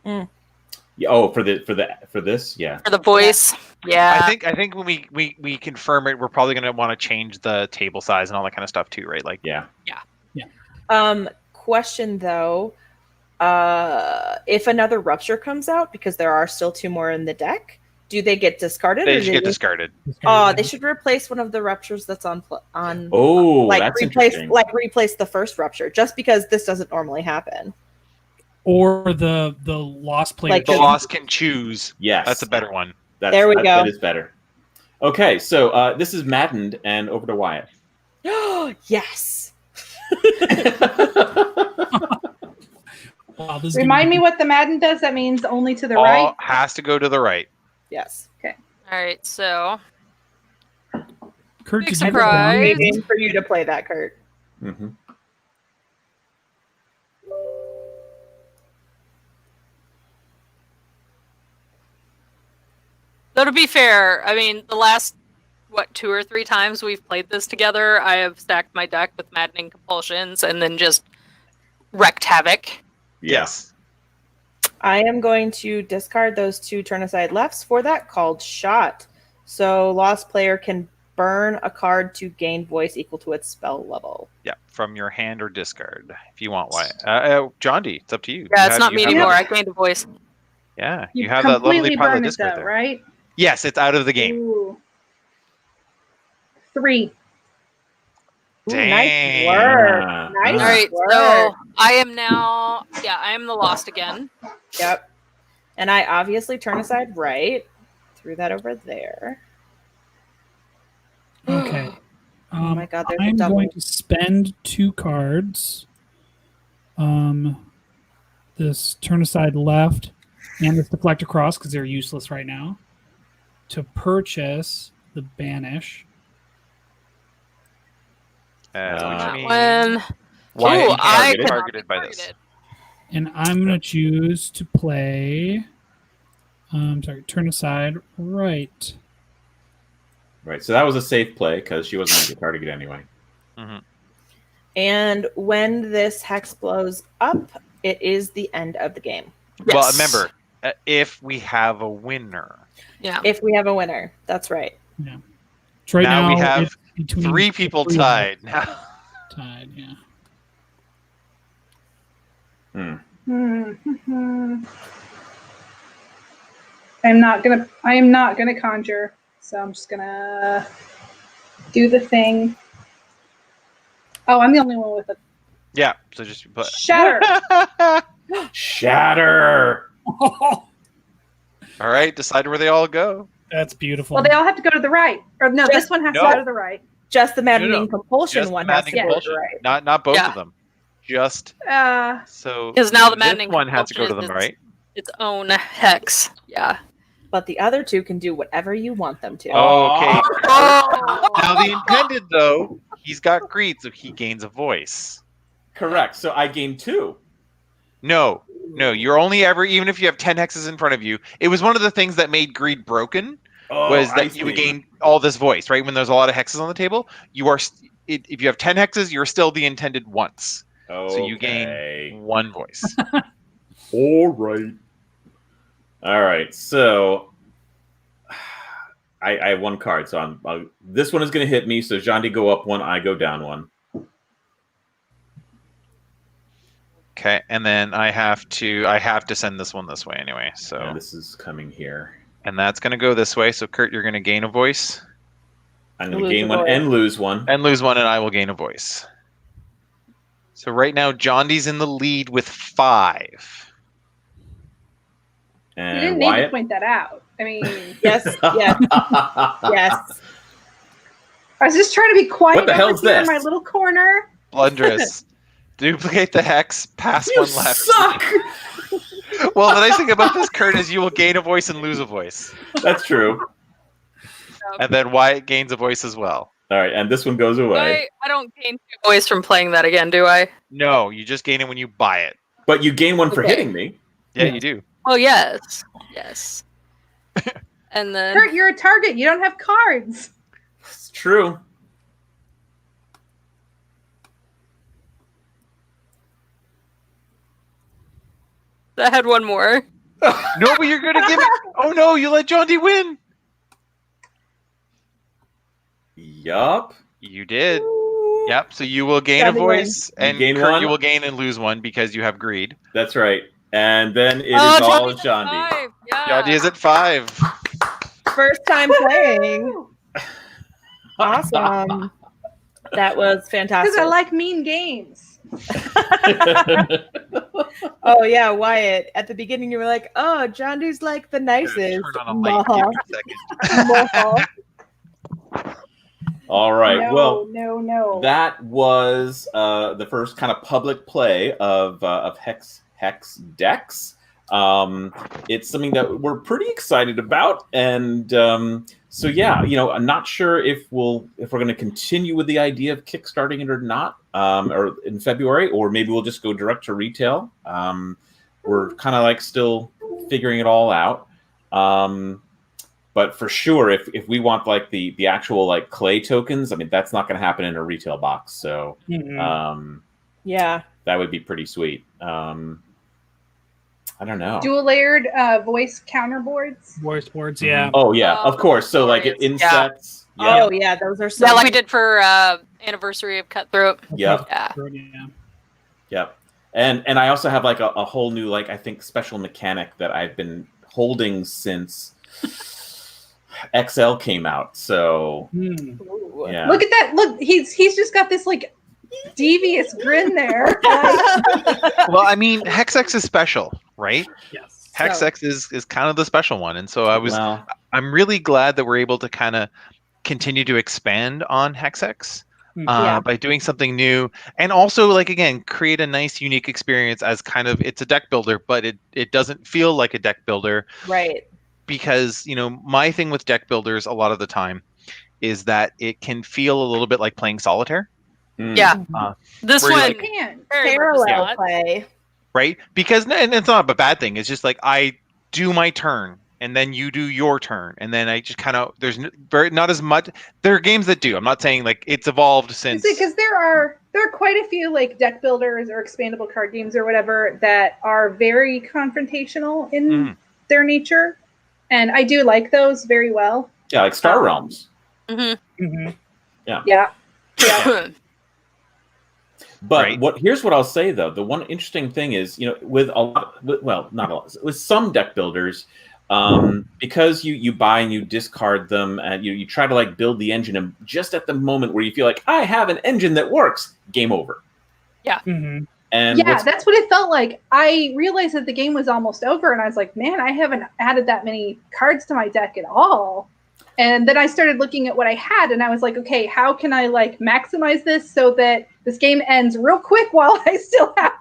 Yeah, oh, for this, yeah. for the voice. Yeah. I think when we confirm it, we're probably going to want to change the table size and all that kind of stuff too, right? Like, Yeah. Question though, if another rupture comes out, because there are still 2 more in the deck, do they get discarded? they just get discarded. Oh, they should replace one of the ruptures that's on. Oh, like that's replace interesting. replace the first rupture, just because this doesn't normally happen. Or the lost player. Like The lost can choose. Yes. That's a better one. There we go. That is better. Okay, so this is Maddened, and over to Wyatt. Yes. Wow, this is Remind gonna me be- what the Madden does. That means only to the All right. has to go to the right. Yes. Okay. All right. So Kurt, Big did you surprise. down- Waiting for you to play that, Kurt. Mm-hmm. though to be fair, I mean the last 2 or 3 times we've played this together, I have stacked my deck with maddening compulsions and then just wreaked havoc. Yes. I am going to discard those 2 turn aside lefts for that called shot. So lost player can burn a card to gain voice equal to its spell level. Yeah, from your hand or discard if you want. Why? John D, it's up to you. Yeah, You it's have- not you me have anymore. a- I gained a voice. Yeah, You you have that completely lovely pile of burn it discard though, there. right? Yes, it's out of the game. Ooh. 3. Ooh, Dang. nice work. Ah, Nice All right, work. so I am now. Yeah, I am the lost again. Yep. And I obviously turn aside right. Threw that over there. Okay. Oh my God, there's a I'm double. going to spend 2 cards. This turn aside left and this deflect across because they're useless right now. To purchase the banish. Which That means one. why Ooh, you I can't get cannot targeted be by targeted. this. And I'm going to choose to play. Turn aside right. Right, so that was a safe play because she wasn't going to get targeted anyway. And when this hex blows up, it is the end of the game. Well, Yes. remember, if we have a winner, Yeah. If we have a winner, that's right. So right now we now have it's between 3 people 3 of us tied. Now, tied, yeah. I am not gonna conjure, so I'm just gonna do the thing. Oh, I'm the only one with a yeah. So just put. shatter. Shatter! All right, decide where they all go. That's beautiful. Well, they all have to go to the right. Or no, this one has to No. go to the right. Just the maddening No. compulsion Just one the has to maddening go to compulsion. the right. Not both Yeah. of them. Just so. Because now the this maddening one has to go to compulsion them, is right? its own hex. Yeah. But the other 2 can do whatever you want them to. Okay. Oh. Now the intended though, he's got greed, so he gains a voice. Correct, so I gained 2. No, you're only ever, even if you have 10 hexes in front of you. It was one of the things that made greed broken, was I that you would see. gain all this voice, right? When there's a lot of hexes on the table, you are, if you have 10 hexes, you're still the intended once. So you Okay. gain 1 voice. All right. So I have 1 card. So this one is going to hit me. So Jandi go up 1, I go down 1. Okay, and then I have to send this one this way anyway. So And this is coming here. and that's going to go this way. So Kurt, you're going to gain a voice I'm going to Lose gain a 1 voice. and lose 1. and lose 1, and I will gain a voice. So right now, John D's in the lead with 5. You And didn't need to Wyatt. point that out. I mean, Yes, yes, yes. I was just trying to be quiet What the over hell's here in this? my little corner. Blundress. Duplicate the hex, pass You 1 left. suck! Well, the nice thing about this, Kurt, is you will gain a voice and lose a voice. That's true. And then Wyatt gains a voice as well. All right, and this one goes away. I don't gain 2 voice from playing that again, do I? No, you just gain it when you buy it. But you gain 1 for Okay. hitting me. Yeah, Yeah. you do. Oh yes. Yes. And then Kurt, you're a target. You don't have cards. It's true. I had one more. No, but you're gonna give it. Oh no, you let John D win. Yup. You did. Yep. So you will gain a voice, and gain Kurt, one? you will gain and lose one because you have greed. That's right. And then it is all Johnny's at John D. 5. Yeah. John D is at 5. First time playing. Awesome. That was fantastic. Because I like mean games. Oh yeah, Wyatt. At the beginning, you were like, "Oh, John D's like the nicest." Turn on a light here in a second. All right. No, well, that was the first kind of public play of Hex Hex decks. It's something that we're pretty excited about, and so yeah, I'm not sure if we're going to continue with the idea of kickstarting it or not, or in February, or maybe we'll just go direct to retail. We're kind of like still figuring it all out. But for sure, if we want like the actual like clay tokens, I mean that's not going to happen in a retail box. So yeah, that would be pretty sweet. I don't know. Dual layered voice counterboards. Voice boards, yeah. Oh yeah, of course. So like insets. Yeah. Oh yeah, those are so. Yeah, like we did for anniversary of Cutthroat. Yep. Yeah. Yep. And I also have like a whole new like I think special mechanic that I've been holding since XL came out. So yeah. Look at that! Look, he's just got this like devious grin there. Well, I mean, Hex Hex is special, right? Yes. Hex Hex is kind of the special one, and so I'm really glad that we're able to kind of continue to expand on Hex Hex by doing something new, and also like again create a nice, unique experience as kind of it's a deck builder, but it doesn't feel like a deck builder, right? Because my thing with deck builders a lot of the time is that it can feel a little bit like playing solitaire. Yeah. This one like, parallel play. Right? Because and it's not a bad thing. It's just like I do my turn and then you do your turn and then I just kind of there's not as much. There are games that do. I'm not saying like it's evolved since because there are quite a few like deck builders or expandable card games or whatever that are very confrontational in their nature, and I do like those very well. Yeah, like Star Realms. Yeah. But here's what I'll say though. The one interesting thing is, with a lot, well, not a lot, with some deck builders, because you buy and you discard them and you try to like build the engine, and just at the moment where you feel like I have an engine that works, game over. Yeah. And that's what it felt like. I realized that the game was almost over, and I was like, man, I haven't added that many cards to my deck at all. And then I started looking at what I had, and I was like, okay, how can I like maximize this so that this game ends real quick while I still have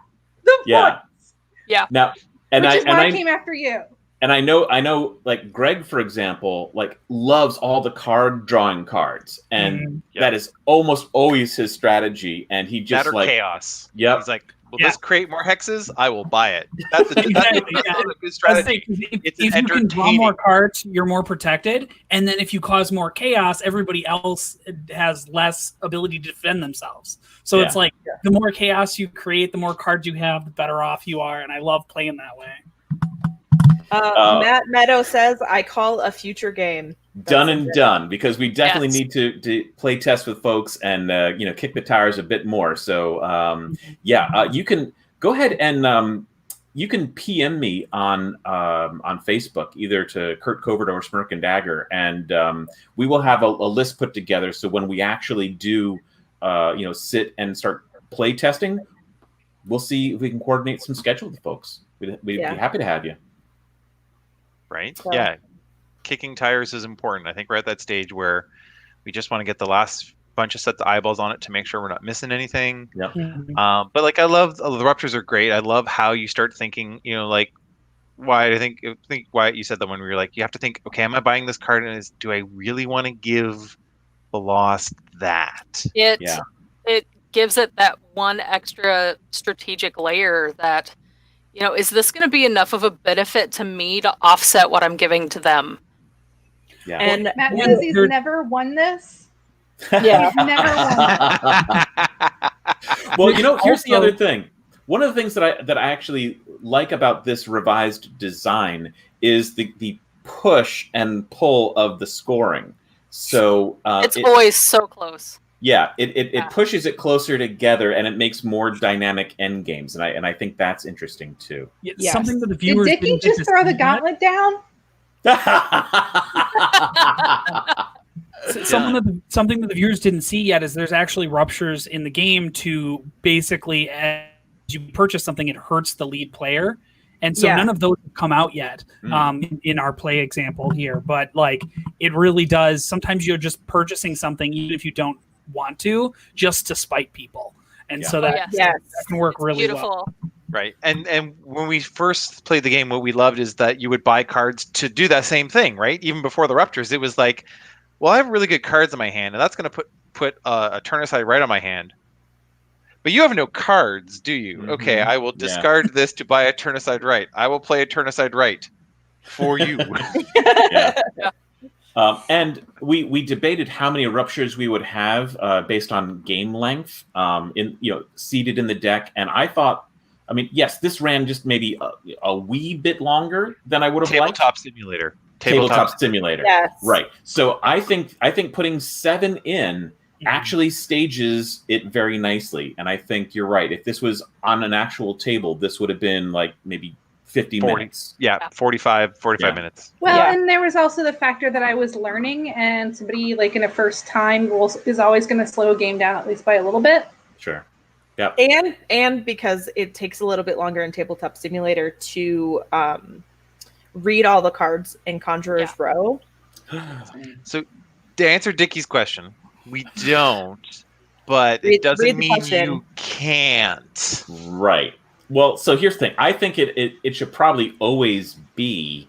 the points? Yeah. Now, which is why I came after you. And I know, like Greg, for example, like loves all the card drawing cards, and that is almost always his strategy. And he just like chaos. Yep. He's like, will this create more hexes? I will buy it. That's a good strategy. If you can draw more cards, you're more protected. And then if you cause more chaos, everybody else has less ability to defend themselves. So it's like the more chaos you create, the more cards you have, the better off you are. And I love playing that way. Matt Meadow says, I call a future game. Done and done, because we definitely need to play test with folks and kick the tires a bit more. So you can go ahead and you can PM me on Facebook, either to Kurt Covert or Smirk and Dagger, and we will have a list put together. So when we actually do sit and start play testing, we'll see if we can coordinate some schedule with folks. We'd be happy to have you. Right? So. Yeah. Kicking tires is important. I think we're at that stage where we just want to get the last bunch of sets of eyeballs on it to make sure we're not missing anything. Yep. But like I love the ruptures are great. I love how you start thinking, like why I think why you said that when we were like, you have to think, okay, am I buying this card and do I really want to give the Lost that? It gives it that one extra strategic layer that is this going to be enough of a benefit to me to offset what I'm giving to them? Yeah. And Matt says he's never won this. Yeah. He's never won. Well, here's the other thing. One of the things that I actually like about this revised design is the push and pull of the scoring. So it's always so close. Yeah, it pushes it closer together, and it makes more dynamic end games, and I think that's interesting too. Yes. Something that the viewers did Dickie just throw the gauntlet down? Something that the viewers didn't see yet is there's actually ruptures in the game to basically, as you purchase something, it hurts the lead player. And so none of those have come out yet in our play example here. But like it really does. Sometimes you're just purchasing something, even if you don't want to, just to spite people. And so that can work really well. Right. And when we first played the game, what we loved is that you would buy cards to do that same thing, right? Even before the ruptures, it was like, well, I have really good cards in my hand, and that's going to put a turn-aside right on my hand. But you have no cards, do you? Mm-hmm. Okay, I will discard this to buy a turn-aside right. I will play a turn-aside right for you. And we debated how many ruptures we would have based on game length, seated in the deck. And I thought, I mean, yes, this ran just maybe a wee bit longer than I would have liked. Tabletop Simulator. Yes. Right. So I think putting 7 in actually stages it very nicely. And I think you're right. If this was on an actual table, this would have been like maybe 50 minutes. Yeah, 45 minutes. Well, and there was also the factor that I was learning, and somebody like in a first time is always going to slow a game down at least by a little bit. Sure. Yep. And because it takes a little bit longer in Tabletop Simulator to read all the cards in Conjurer's Row. So to answer Dickie's question, we don't, but it doesn't mean you can't. Right. Well, so here's the thing. I think it should probably always be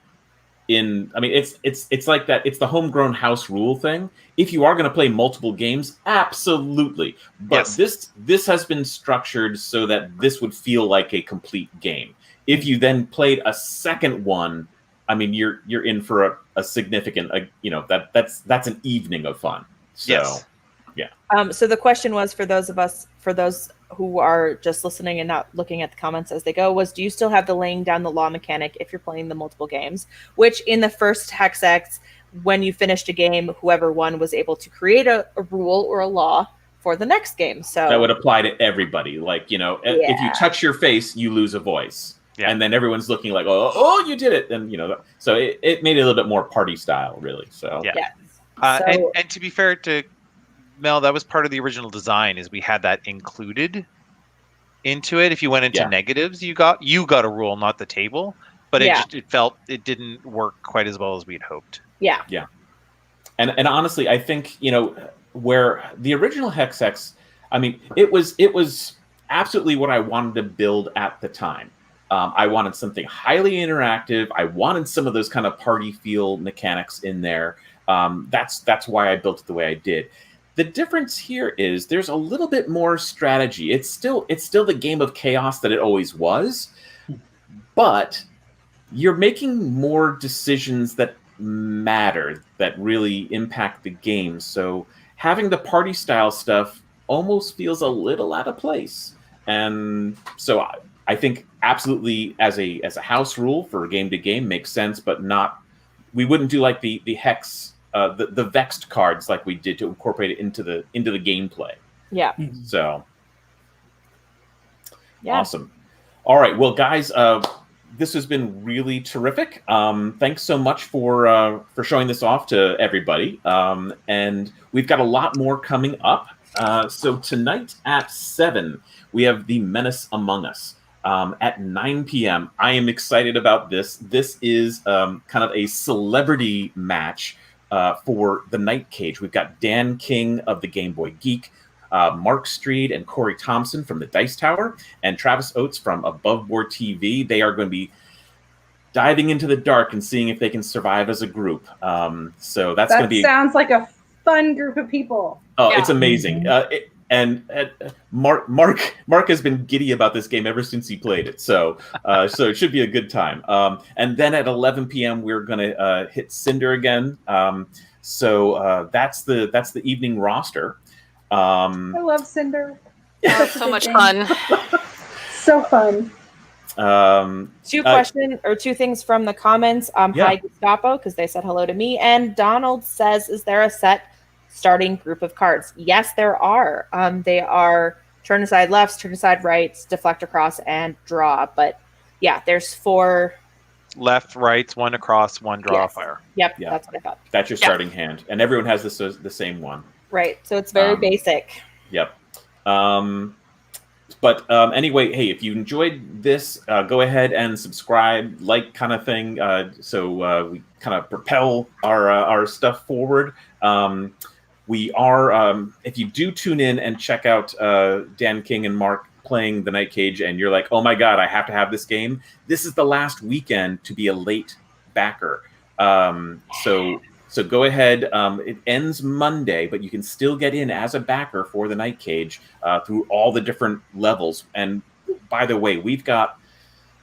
in. I mean, it's like that. It's the homegrown house rule thing. If you are going to play multiple games, absolutely. But this has been structured so that this would feel like a complete game. If you then played a second one, I mean, you're in for a significant. That's an evening of fun. So, So the question was for those who are just listening and not looking at the comments as they go, was do you still have the laying down the law mechanic if you're playing the multiple games? Which in the first Hex Hex, when you finished a game, whoever won was able to create a rule or a law for the next game. So that would apply to everybody. Like, if you touch your face, you lose a voice. Yeah. And then everyone's looking like, oh, you did it. And, so it made it a little bit more party style, really. So, and to be fair to Mel, that was part of the original design, is we had that included into it. If you went into negatives, you got a rule, not the table, but it didn't work quite as well as we had hoped. Yeah. Yeah. And honestly, I think, where the original Hex Hex, I mean, it was absolutely what I wanted to build at the time. I wanted something highly interactive. I wanted some of those kind of party feel mechanics in there. That's why I built it the way I did. The difference here is there's a little bit more strategy. It's still the game of chaos that it always was, but you're making more decisions that matter, that really impact the game. So having the party style stuff almost feels a little out of place. And so I think absolutely as a house rule for game to game makes sense, but we wouldn't do like the Hex. The vexed cards like we did to incorporate it into the gameplay. Yeah. So awesome. All right. Well, guys, this has been really terrific. Thanks so much for showing this off to everybody. And we've got a lot more coming up. So tonight at 7, we have The Menace Among Us. At 9 p.m. I am excited about this. This is kind of a celebrity match for the Night Cage. We've got Dan King of the Game Boy Geek, Mark Street and Corey Thompson from the Dice Tower, and Travis Oates from Above Board TV. They are going to be diving into the dark and seeing if they can survive as a group. So that's going to be... sounds like a fun group of people. Oh, it's amazing. And Mark has been giddy about this game ever since he played it, so it should be a good time. And then at 11 p.m. we're going to hit Cinder again. So that's the evening roster. I love Cinder. So much fun. So fun. Two things from the comments. Hi Gestapo, because they said hello to me. And Donald says, "Is there a set starting group of cards?" Yes, there are. They are turn aside lefts, turn aside rights, deflect across, and draw. But yeah, there's 4 left, rights, 1 across, 1 draw, fire. Yep, that's what I thought. That's your starting hand, and everyone has the same one. Right, so it's very basic. Yep. But anyway, hey, if you enjoyed this, go ahead and subscribe, like, kind of thing, so we kind of propel our stuff forward. We are, if you do tune in and check out Dan King and Mark playing the Night Cage, and you're like, oh my god, I have to have this game, this is the last weekend to be a late backer. So go ahead. It ends Monday, but you can still get in as a backer for the Night Cage through all the different levels. And by the way, we've got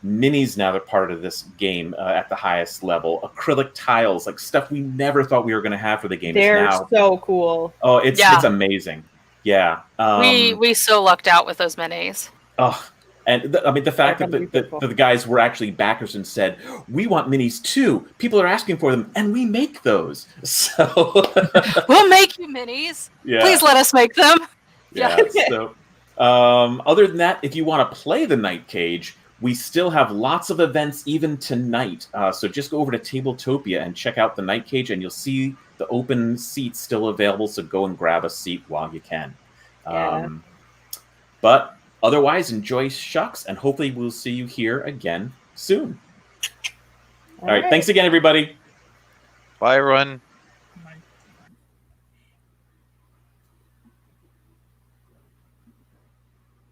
minis now that are part of this game at the highest level. Acrylic tiles, like stuff we never thought we were going to have for the game. They're so cool. Oh, it's amazing. Yeah. We so lucked out with those minis. Oh, and I mean, the fact that the guys were actually backers and said, we want minis too. People are asking for them, and we make those. So we'll make you minis. Yeah. Please let us make them. Yeah. So other than that, if you want to play the Night Cage, we still have lots of events even tonight. So just go over to Tabletopia and check out the Night Cage, and you'll see the open seats still available. So go and grab a seat while you can. Yeah. But otherwise, enjoy Shucks, and hopefully we'll see you here again soon. All right. Thanks again, everybody. Bye, everyone.